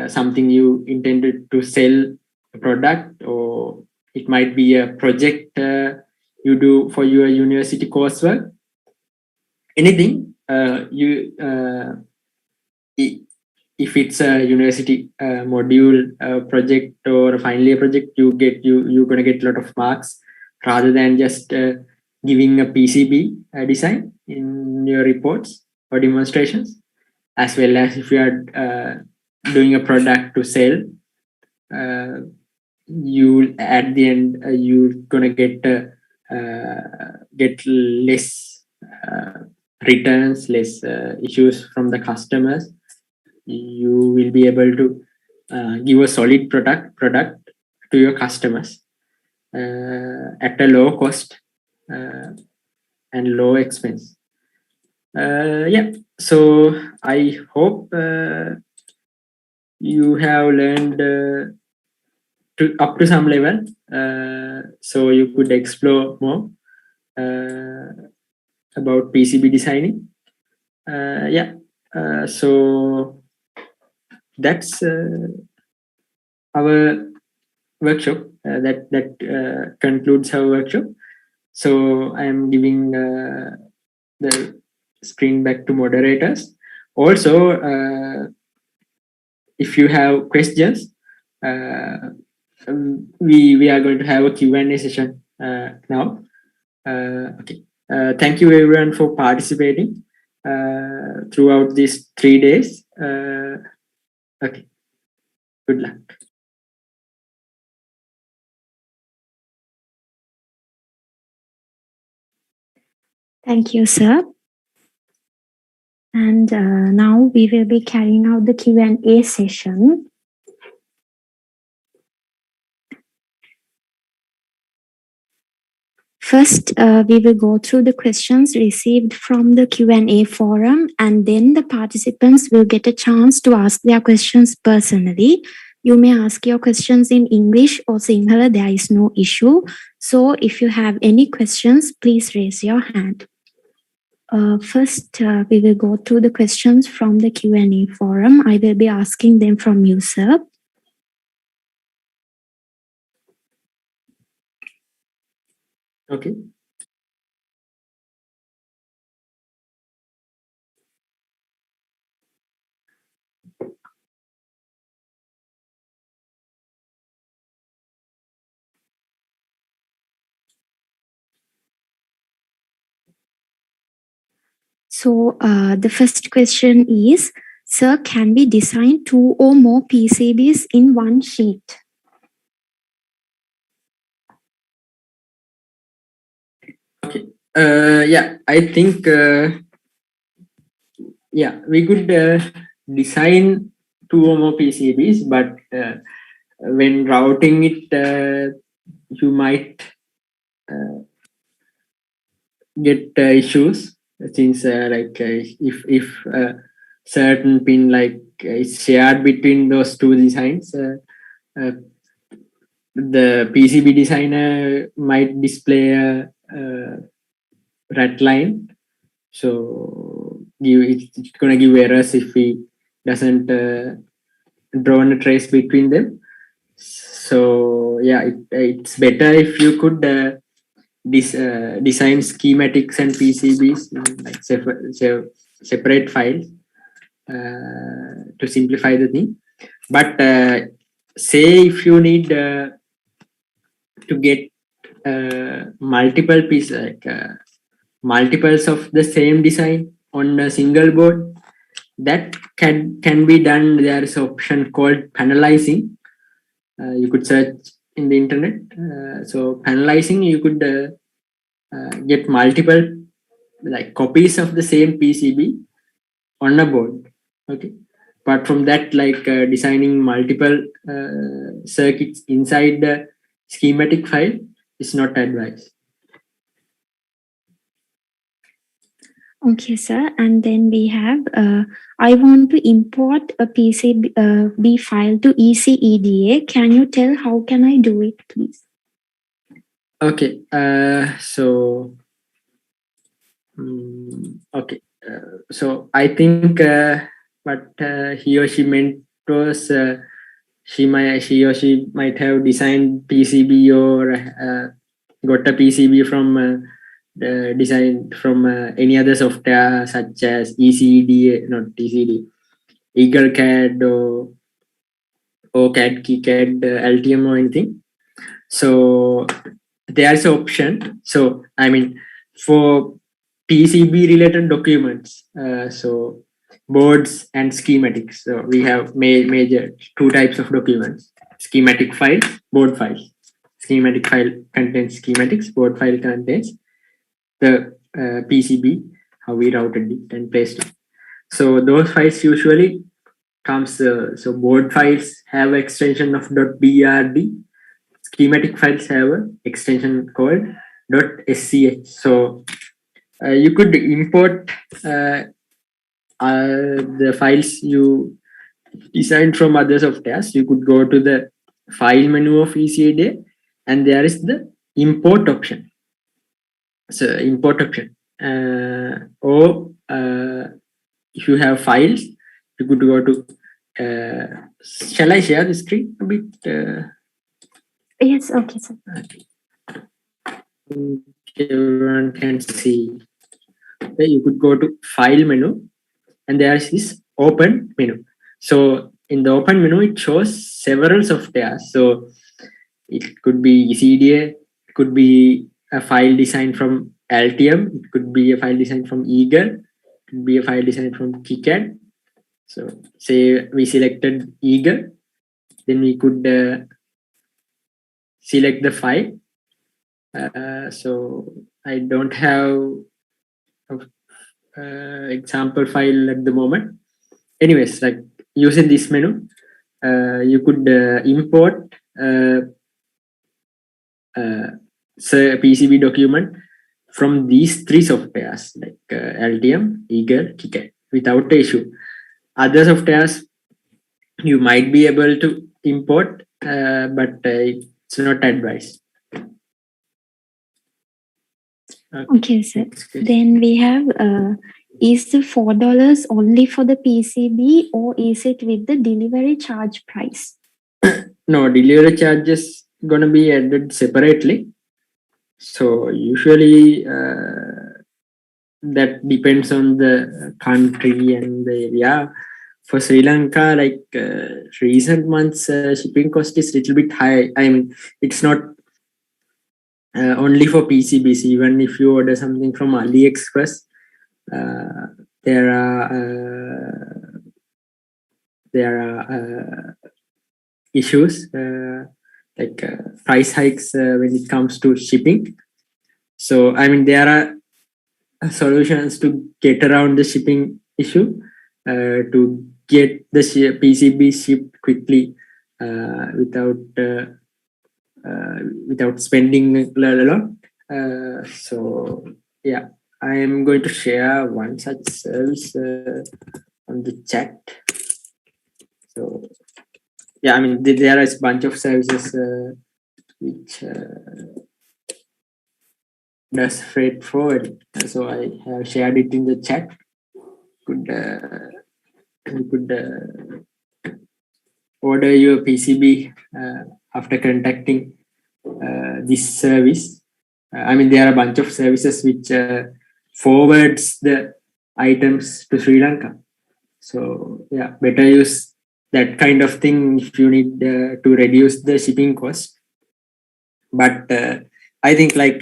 something you intended to sell a product, or it might be a project you do for your university coursework. Anything if it's a university module project or a final year project, you're gonna get a lot of marks rather than just giving a PCB design in your reports or demonstrations, as well as if you are doing a product to sell, you at the end you're gonna get less returns, less issues from the customers. You will be able to give a solid product to your customers at a low cost and low expense. Yeah, so I hope you have learned up to some level, so you could explore more about PCB designing. Yeah, so that's our workshop. That concludes our workshop. So I am giving the screen back to moderators. Also, if you have questions, we are going to have a Q&A session now. Okay. Thank you everyone for participating throughout these 3 days. Okay. Good luck. Thank you, sir. And now we will be carrying out the Q&A session. First, we will go through the questions received from the Q&A forum, and then the participants will get a chance to ask their questions personally. You may ask your questions in English or Sinhala, there is no issue. So if you have any questions, please raise your hand. First, we will go through the questions from the Q&A forum. I will be asking them from you, sir. Okay. So the first question is, sir, can we design 2 or more PCBs in one sheet? Okay. Yeah, I think yeah, we could design 2 or more PCBs, but when routing it, you might get issues, since if certain pin is shared between those 2 designs, the PCB designer might display a red line, so it's gonna give errors if he doesn't draw a trace between them. So yeah, it's better if you could design schematics and PCBs in like separate files to simplify the thing. But say if you need to get multiple pieces, multiples of the same design on a single board, that can be done. There is an option called panelizing. You could search in the internet. So panelizing, you could get multiple copies of the same PCB on a board. Okay. Apart from that, designing multiple circuits inside the schematic file is not advised. Okay, sir. And then we have, I want to import a PCB file to ECEDA. Can you tell how can I do it, please? Okay. So, okay. So I think what he or she meant was he or she might have designed PCB or got a PCB from designed from any other software such as ECD, not ECD, 𝐸𝐴𝐷 or 𝐶AD, KiCad, LTM or anything. So there's an option. So I mean, for PCB related documents, so boards and schematics. So we have major two types of documents: schematic files, board files. Schematic file contains schematics, board file contains the PCB, how we routed it and placed it. So those files usually comes, so board files have extension of .brd, schematic files have an extension called .sch. So you could import the files you designed from other softwares. You could go to the file menu of ECADA and there is the import option. So import option, or if you have files, you could go to, shall I share the screen a bit? Yes, okay, sir. Everyone can see. Okay, you could go to file menu and there is this open menu. So in the open menu, it shows several softwares. So it could be ECDA, it could be a file design from Altium, it could be a file design from Eagle, it could be a file design from KiCad. So say we selected Eagle, then we could select the file. So I don't have example file at the moment. Anyways, like using this menu, you could import PCB document from these three softwares like Altium, Eagle, KiCad without issue. Other softwares you might be able to import, but it's not advised. Okay, sir. Then we have, is the $4 only for the PCB or is it with the delivery charge price? No, delivery charges gonna be added separately. So usually that depends on the country and the area. For Sri Lanka, like recent months, shipping cost is little bit high. I mean, it's not only for PCBs. Even if you order something from AliExpress, there are issues like price hikes when it comes to shipping. So I mean, there are solutions to get around the shipping issue, to get the PCB shipped quickly without spending a lot. So yeah, I am going to share one such service on the chat. So yeah, I mean there is a bunch of services which does freight forward. So I have shared it in the chat. You could order your PCB after contacting this service. I mean, there are a bunch of services which forwards the items to Sri Lanka. So yeah, better use that kind of thing if you need to reduce the shipping cost. But I think like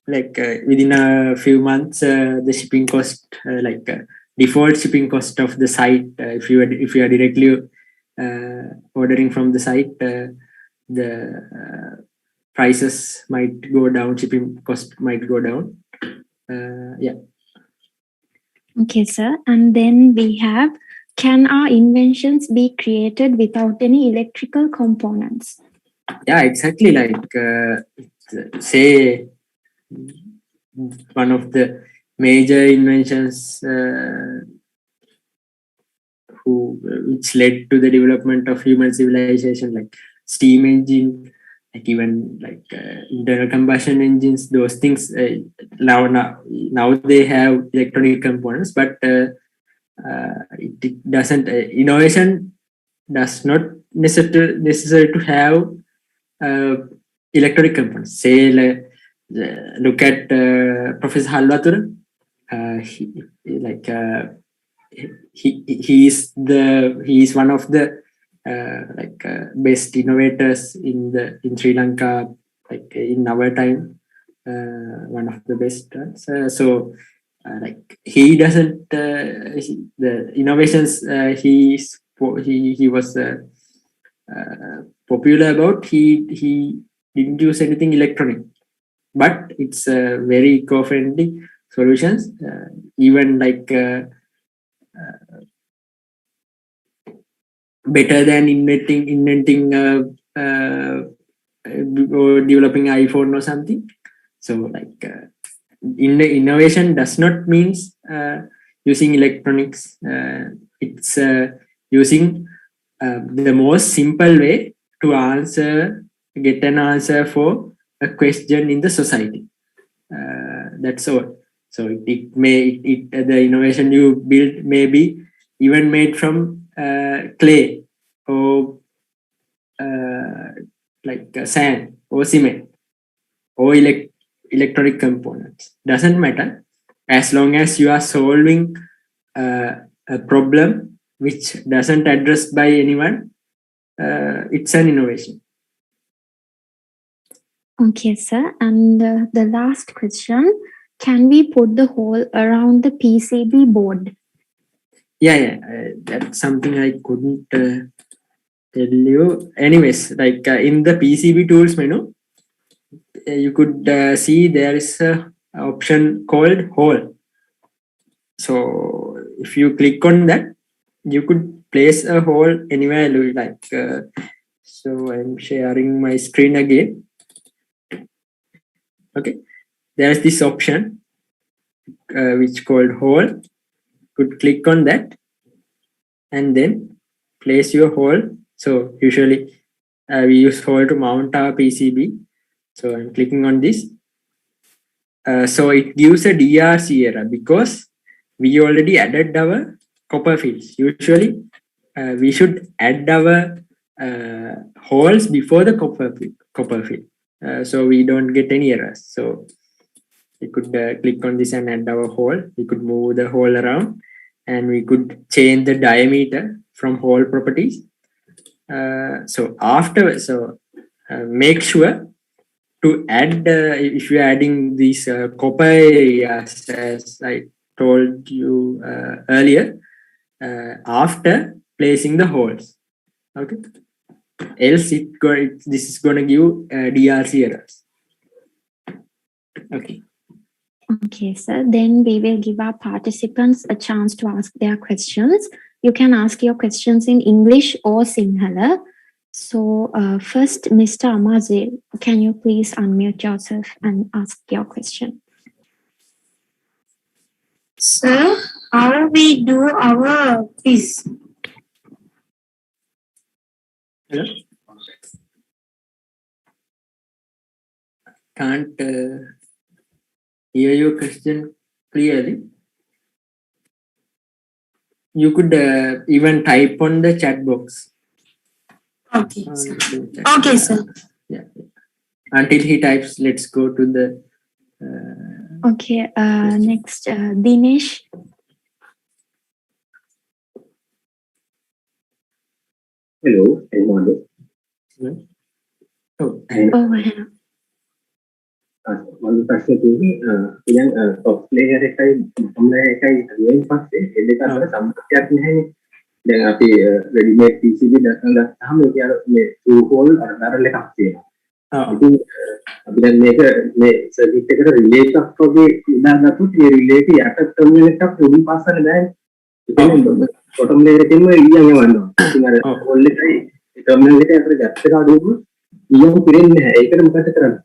within a few months, the shipping cost, default shipping cost of the site, if you are directly ordering from the site, the prices might go down, shipping cost might go down. Yeah. Okay, sir. And then we have, can our inventions be created without any electrical components? Yeah, exactly. Like say one of the major inventions which led to the development of human civilization, like steam engine, like even like internal combustion engines, those things now they have electronic components, but it doesn't, innovation does not necessary to have electronic components. Say look at Professor 𝐏𝐂𝐁. He is one of the best innovators in Sri Lanka like in our time, one of the best ones. Like he doesn't the innovations he was popular about. He didn't use anything electronic, but it's very eco-friendly solutions. Even like better than inventing or developing iPhone or something. So like innovation does not means using electronics. It's using the most simple way to get an answer for a question in the society. That's all. So the innovation you build may be even made from clay or like sand or cement or electronic components. Doesn't matter, as long as you are solving a problem which doesn't addressed by anyone. It's an innovation. Okay, sir. And the last question, can we put the hole around the PCB board? Yeah. That's something I couldn't tell you. Anyways, like in the PCB tools menu, you could see there is a option called hole. So if you click on that, you could place a hole anywhere you like. So I'm sharing my screen again. Okay, there's this option which called hole. Could click on that and then place your hole. So usually we use hole to mount our PCB. So I'm clicking on this. So it gives a DRC error because we already added our copper fields. Usually we should add our holes before the copper field. So we don't get any errors. So we could click on this and add our hole. We could move the hole around and we could change the diameter from hole properties. So afterwards, make sure to add, if you're adding these copper areas, as I told you earlier, after placing the holes. Okay. Else this is going to give DRC errors. Okay. Okay, sir. Then we will give our participants a chance to ask their questions. You can ask your questions in English or Sinhala. So first, Mr. Amaze, can you please unmute yourself and ask your question? Sir, how we do our quiz? Hello? Can't hear your question clearly. You could even type on the chat box. Okay, sir. Okay, sir. Yeah. Until he types, let's go to the. Okay. Next, Dinesh. Hello, everyone. Oh, මම ප්‍රශ්නේ තියෙන්නේ දැන් top layer එකයි bottom layer එකයි හරියෙන් පස්සේ ඒ දෙක අතර සම්බන්ධයක් නැහැනේ. දැන් අපි ready made PCB ගත්තාම ඒක අර මේ through hole අරල එකක් තියෙනවා. ඉතින් අපි දැන් මේ circuit එකට relay එකක් වගේ දාගත්තොත් ඒ relay එක යට terminal එකක් උඩින් පාස් කරන්න බෑනේ. ඒ කියන්නේ bottom layer එකෙන්ම ඊයන් යවනවා. ඉතින් අර hole එකයි terminal එක අතර gap එක අඩු වුණොත් ඊයන් පිරෙන්නේ නැහැ. ඒකට මොකද කරන්නේ?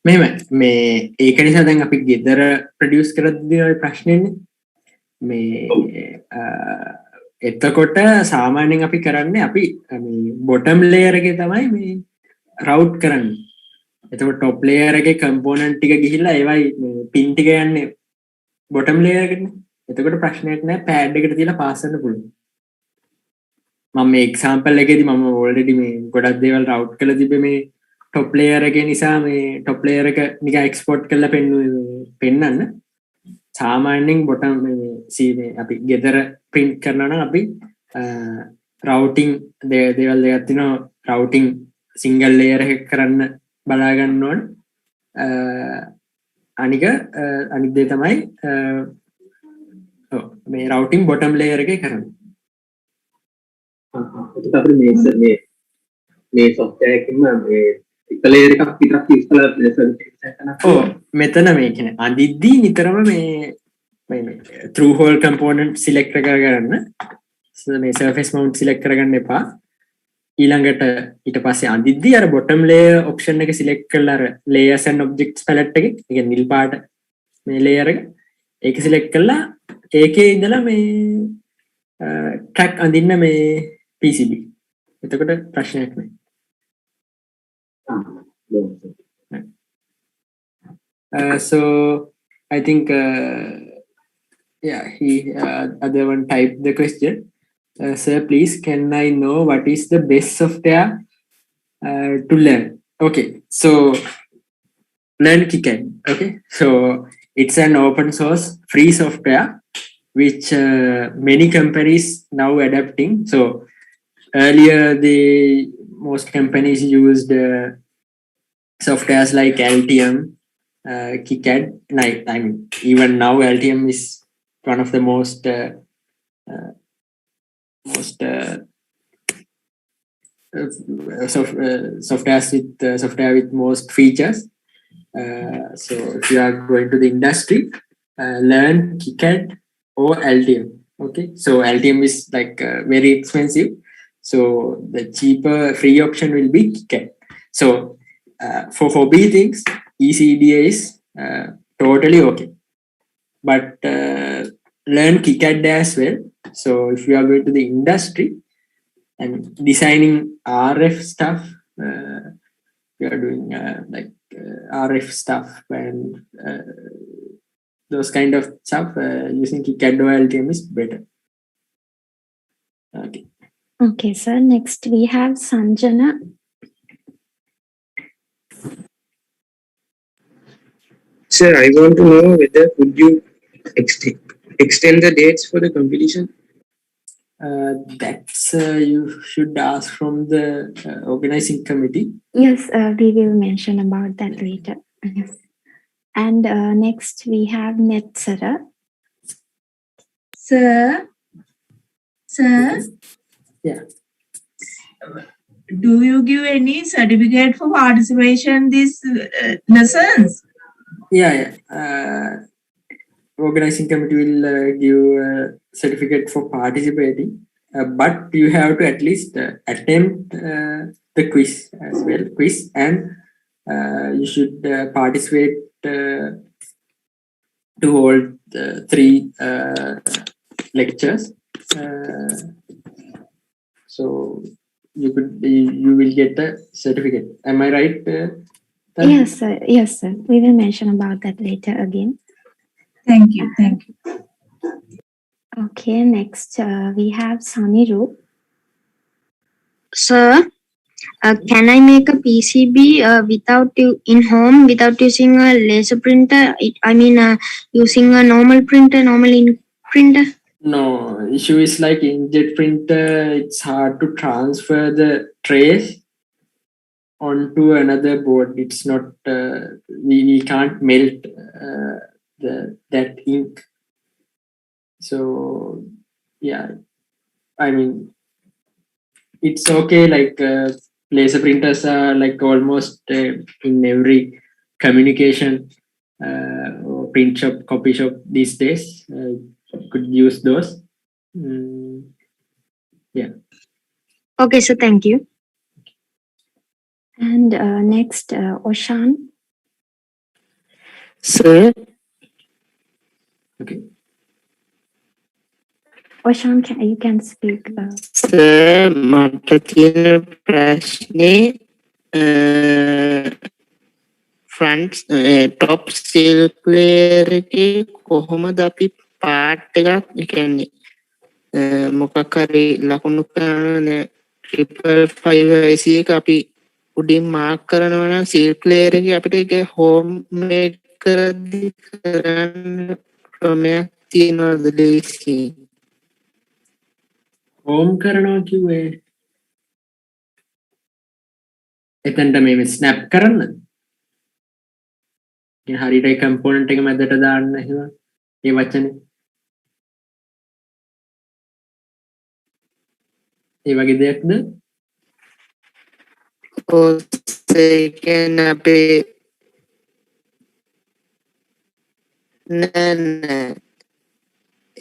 මෙහෙම මේ ඒක නිසා දැන් අපි ගෙදර ප්‍රොඩියුස් කරද්දී ඔය ප්‍රශ්නේනේ මේ එතකොට සාමාන්‍යයෙන් අපි කරන්නේ අපි මේ බොටම් ලේයර් එකේ තමයි මේ රවුට් කරන්නේ. එතකොට টপ ලේයර් එකේ කම්පොනන්ට් ටික ගිහිල්ලා ඒවයි මේ පින් ටික යන්නේ බොටම් ලේයර් එකටනේ. එතකොට ප්‍රශ්නයක් නැහැ, පෑඩ් එකට තියලා පාස් කරන්න පුළුවන්. මම මේ එක්සැම්පල් එකේදී මම ඔල්රෙඩි මේ ගොඩක් දේවල් රවුට් කරලා තිබ්බේ මේ top layer එකේ නිසා මේ top layer එක නිකන් export කරලා පෙන්නන්න. සාමාන්‍යයෙන් bottom මේ අපි ගෙදර print කරනවා නම් අපි routing දේවල් දෙකක් තියෙනවා. routing single layer එක කරන්න බලා ගන්න ඕන. අනික අනිත් දේ තමයි මේ routing bottom layer එකේ කරන්නේ. ඒක අපිට මේ software එකෙන්ම මේ එක layer එකක් විතරක් use කරලා මෙතන මේ කියන්නේ අඳිද්දී නිතරම මේ through hole component select කරගන්න. මේ surface mount select කරගන්න එපා. ඊළඟට ඊට පස්සේ අඳිද්දී අර bottom layer option එක select කරලා අර layers and objects palette එකේ ඒ කියන්නේ නිල් පාට මේ layer එක ඒක select කරලා ඒකේ ඉඳලා මේ track අඳින්න මේ PCB. එතකොට ප්‍රශ්නයක් නැහැ. So I think other one typed the question. Sir, please, can I know what is the best software to learn? Okay, so learn 𝐾𝐶. Okay, so it's an open source free software which many companies now adapting. So earlier most companies used softwares like Altium, 𝐾𝐶. I mean, even now Altium is one of the most software with most features. So if you are going to the industry, learn 𝐾𝐶 or Altium. Okay, so Altium is like very expensive, so the cheaper free option will be 𝐾𝐶. So for hobby things, ECDA is totally okay, but learn 𝐾𝐶 as well. So if you are going to the industry and designing RF stuff, you are doing like RF stuff and those kind of stuff, using 𝐾𝐶 or Altium is better. Okay. Okay, sir. Next we have Sanjana. Sir, I want to know whether could you extend the dates for the competition? That's you should ask from the organizing committee. Yes, we will mention about that later. Yes. And next we have Netsara. Sir, Yeah. do you give any certificate for participation these lessons? Yeah. Organizing committee will give a certificate for participating, but you have to at least attempt the quiz as well. And you should participate to all 3 lectures. So you will get a certificate. Am I right? Yes, sir. Yes, sir. We will mention about that later again. Thank you. Okay, next we have Saniru. Sir, can I make a PCB in home without using a laser printer? Using a normal ink printer? No, issue is like inkjet printer. It's hard to transfer the trace onto another board. It's not we can't melt that ink. So yeah, I mean, it's okay. Like laser printers are like almost in every communication or print shop, copy shop these days. Could use those. Yeah. Okay, so thank you. And next, Oshan. Sir, Okay. Oshan, you can speak. sir, මට තියෙන ප්‍රශ්නේ front top circular එකේ කොහොමද අපි part එකක් ඒ කියන්නේ මොකක් හරි ලකුණු කරන 555 IC එක අපි උඩින් මාක් කරනවා නම් circular එකේ අපිට ඒක home make කරද්දි කරන්න ක්‍රමයක් තියෙනවද ලේසි? home කරනවා කිව්වේ එතනට මේ ස්නැප් කරන්න. ඉතින් හරියට ඒ කම්පොනන්ට් එක මැදට දාන්න එහෙම ඒ වචනේ. ඒ වගේ දෙයක්ද? ඒ කියන්නේ අපේ නෑ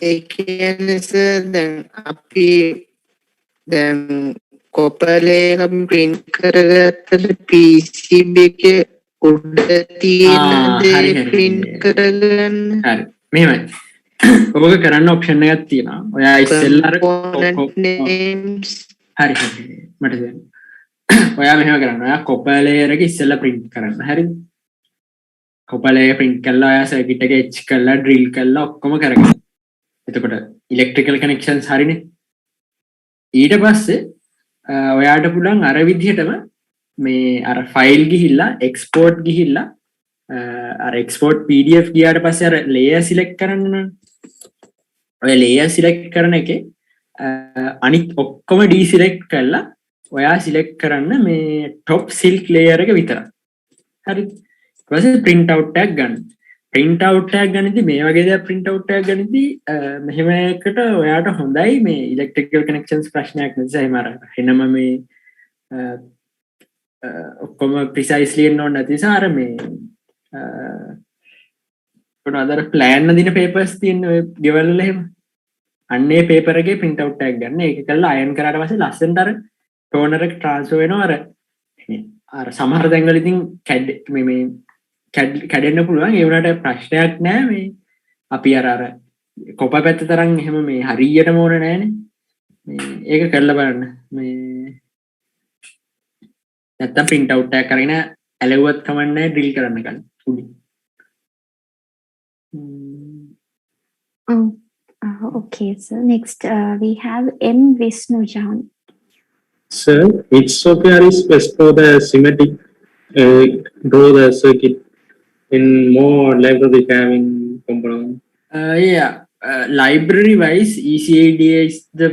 ඒ කියන්නේ සර් දැන් අපි දැන් කොපලේ අපි print කරගත්තට PCB එකේ උඩ තියෙන දේ print කරගන්න. හරි. මෙහෙමයි. ඔබක කරන්න ඔප්ෂන් එකක් තියෙනවා. ඔයා ඉස්සෙල්ලා අර component names හරි මට දෙන්න. ඔයා මෙහෙම කරන්න. ඔයා කොපර් ලේයර් එක ඉස්සෙල්ලා print කරන්න. හරිද? කොපර් ලේයර් print කළා ඔයා circuit එක etch කළා drill කළා ඔක්කොම කරගන්න. එතකොට electrical connections හරිනේ. ඊට පස්සේ ඔයාට පුළුවන් අර විදිහටම මේ අර file ගිහිල්ලා export ගිහිල්ලා අර export PDF ගියාට පස්සේ අර layer select කරන්න ඕනේ. ඔය layer select කරන එකේ අනිත් ඔක්කොම deselect කරලා ඔයා select කරන්න මේ top silk layer එක විතරයි. හරිද? ඊට පස්සේ print out එකක් ගන්න. print out එකක් ගන්නදී මේ වගේ දේවල් print out එකක් ගන්නදී මෙහෙම එකට ඔයාට හොඳයි මේ electrical connections ප්‍රශ්නයක් නැති එහෙම අර එනම මේ ඔක්කොම precisely එන්න ඕනේ නැති නිසා අර මේ කොහොමද අර plan දින papers තියෙන ඔය ගෙවල් වල එහෙම අන්නේ paper එකේ print out එකක් ගන්න. ඒක කරලා iron කරාට පස්සේ ලස්සනට අර toner එක transfer වෙනවා අර සමහර තැන්වල ඉතින් මේ කැඩෙන්න පුළුවන්. ඒ වුණාට ප්‍රශ්නයක් නෑ මේ අපි අර කොප පැත්ත තරම් එහෙම මේ හරියටම ඕන නෑනේ. මේ ඒක කරලා බලන්න. මේ නැත්තම් print out එකක් කරගෙන ඇලෙව්වත් කමන්නේ drill කරන්න ගන්න. උඩින්. Okay, so next we have M. Vishnujan. Sir, which software is best for the schematic draw the circuit in more library having component? Yeah, library wise, ECADA is the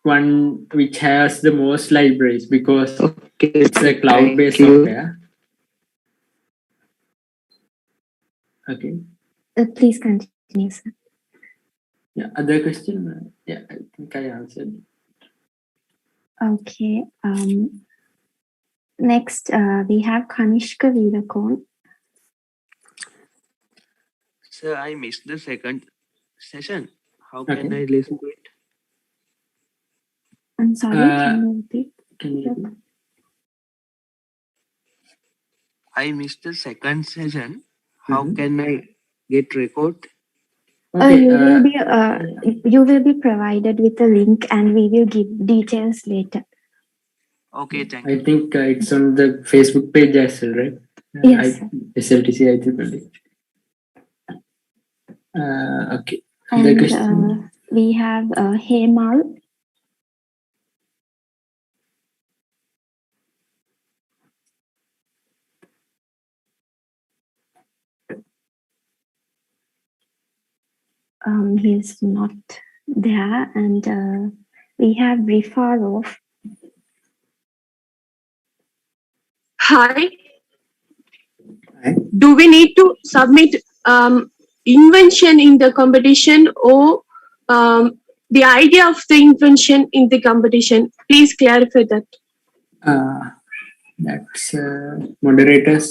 one which has the most libraries because it's a cloud-based software. Okay. Please continue, sir. Yeah, other question? Yeah, I think I answered. Okay. Next, we have 𝐏𝐂𝐁. Sir, I missed the second session. How can I listen to it? I'm sorry, can you repeat? I missed the second session. How can I get record? Okay, you will be provided with a link and we will give details later. Okay, thank I think it's on the Facebook page as well, right? Yes. SLTC IEEE. Okay. And we have Hemal. He's not there, and we have Rifarov. Hi. Do we need to submit invention in the competition or the idea of the invention in the competition? Please clarify that. That's moderators.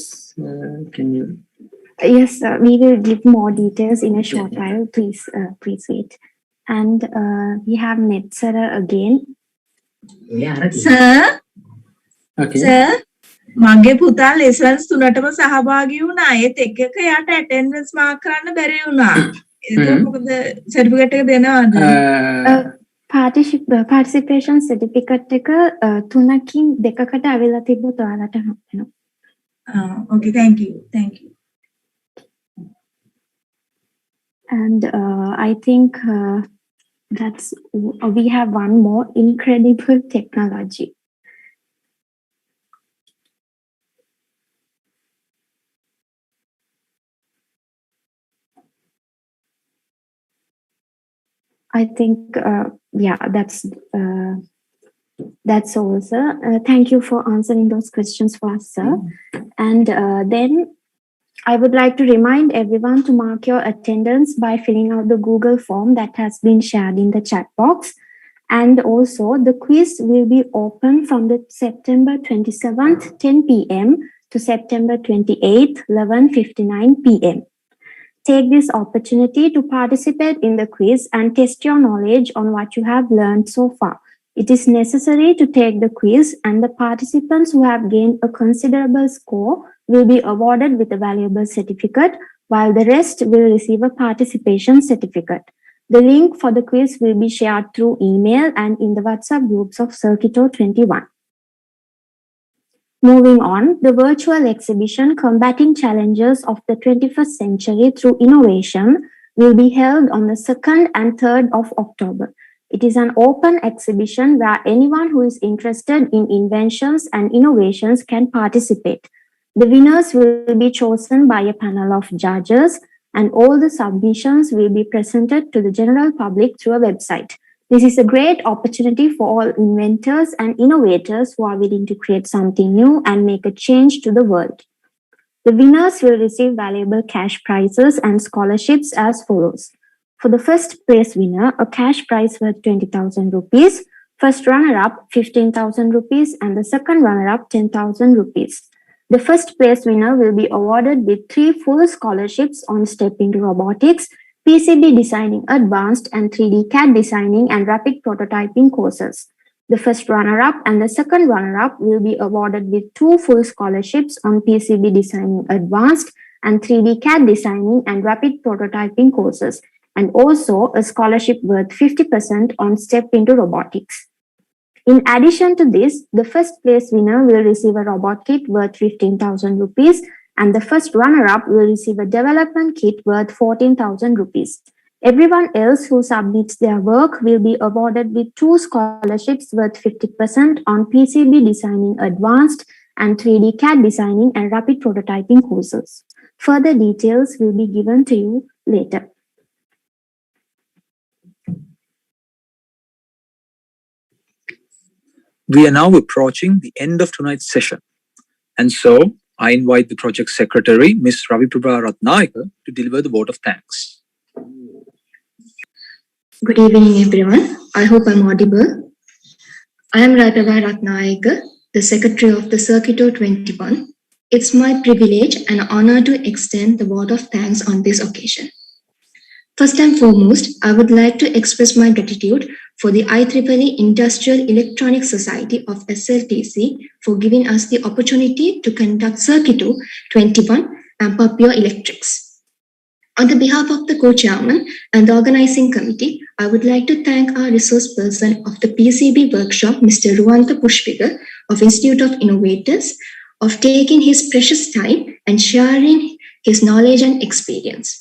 Can you? Yes, we will give more details in a short while. Please wait. And we have Netsara again. Sir, Okay. sir, මගේ පුතා lessons 3ටම සහභාගී වුණා. ඒත් එක යාට attendance mark කරන්න බැරි වුණා. ඒක මොකද certificate එක දෙනවද? Participation certificate එක 3කින් 2කට අවිලා තිබ්බොත් ඔයාලට හම්බෙනවා. Okay, thank you. And I think we have one more, incredible technology. I think, yeah, that's That's all, sir. Thank you for answering those questions for us, sir. And then I would like to remind everyone to mark your attendance by filling out the Google form that has been shared in the chat box. And also the quiz will be open from the September 27th, 10 p.m. to September 28th, 11:59 p.m. Take this opportunity to participate in the quiz and test your knowledge on what you have learned so far. It is necessary to take the quiz, and the participants who have gained a considerable score will be awarded with a valuable certificate, while the rest will receive a participation certificate. The link for the quiz will be shared through email and in the WhatsApp groups of CIRCUITO'21. Moving on, the virtual exhibition Combating Challenges of the 21st Century Through Innovation will be held on the 2nd and 3rd of October. It is an open exhibition where anyone who is interested in inventions and innovations can participate. The winners will be chosen by a panel of judges, and all the submissions will be presented to the general public through a website. This is a great opportunity for all inventors and innovators who are willing to create something new and make a change to the world. The winners will receive valuable cash prizes and scholarships as follows. For the first place winner, a cash prize worth 20,000 rupees, first runner-up 15,000 rupees, and the second runner-up 10,000 rupees. The first place winner will be awarded with 3 full scholarships on Step into Robotics, PCB Designing Advanced, and 3D CAD Designing and Rapid Prototyping courses. The first runner-up and the second runner-up will be awarded with 2 full scholarships on PCB Designing Advanced and 3D CAD Designing and Rapid Prototyping courses, and also a scholarship worth 50% on Step into Robotics. In addition to this, the first place winner will receive a robot kit worth 15,000 rupees, and the first runner-up will receive a development kit worth 14,000 rupees. Everyone else who submits their work will be awarded with 2 scholarships worth 50% on PCB Designing Advanced and 3D CAD Designing and Rapid Prototyping courses. Further details will be given to you later. We are now approaching the end of tonight's session, and so I invite the project secretary, Ms. Raviprabha Ratnayaka, to deliver the vote of thanks. Good evening, everyone. I hope I'm audible. I am Raviprabha Ratnayaka, the secretary of the CIRCUITO'21. It's my privilege and honor to extend the vote of thanks on this occasion. First and foremost, I would like to express my gratitude for the IEEE Industrial Electronics Society of SLTC for giving us the opportunity to conduct CIRCUITO'21 and Papio Electrics. On the behalf of the co-chairman and the organizing committee, I would like to thank our resource person of the PCB workshop, Mr. Ruanta Pushpika of Institute of Innovators, of taking his precious time and sharing his knowledge and experience.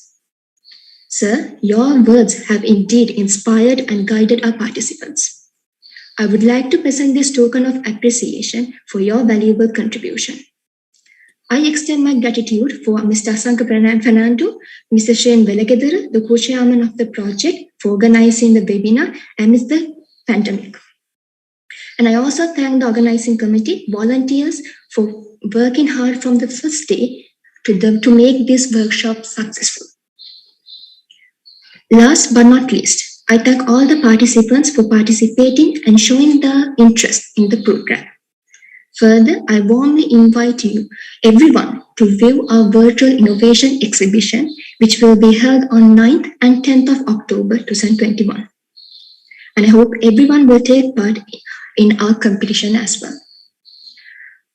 Sir, your words have indeed inspired and guided our participants. I would like to present this token of appreciation for your valuable contribution. I extend my gratitude for Mr. Asanka Fernando, Mr. Shane Velegedara, the co-chairman of the project, for organizing the webinar amidst the pandemic. And I also thank the organizing committee, volunteers, for working hard from the first day to make this workshop successful. Last but not least, I thank all the participants for participating and showing the interest in the program. Further, I warmly invite you, everyone, to view our virtual innovation exhibition, which will be held on 9th and 10th of October 2021. And I hope everyone will take part in our competition as well.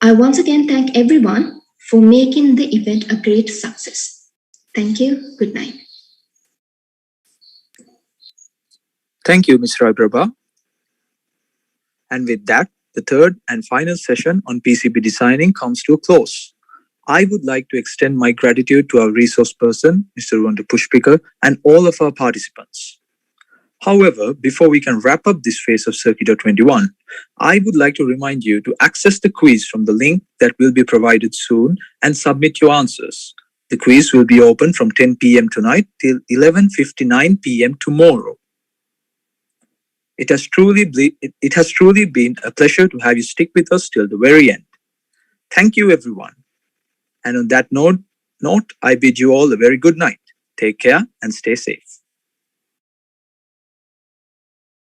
I once again thank everyone for making the event a great success. Thank you. Good night. Thank you, Ms. Raviprabha. And with that, the third and final session on PCB designing comes to a close. I would like to extend my gratitude to our resource person, Mr. Ruanta Pushpika, and all of our participants. However, before we can wrap up this phase of CIRCUITO'21, I would like to remind you to access the quiz from the link that will be provided soon and submit your answers. The quiz will be open from 10 p.m. tonight till 11:59 p.m. tomorrow. It has truly been a pleasure to have you stick with us till the very end. Thank you, everyone. And on that note, I bid you all a very good night. Take care and stay safe.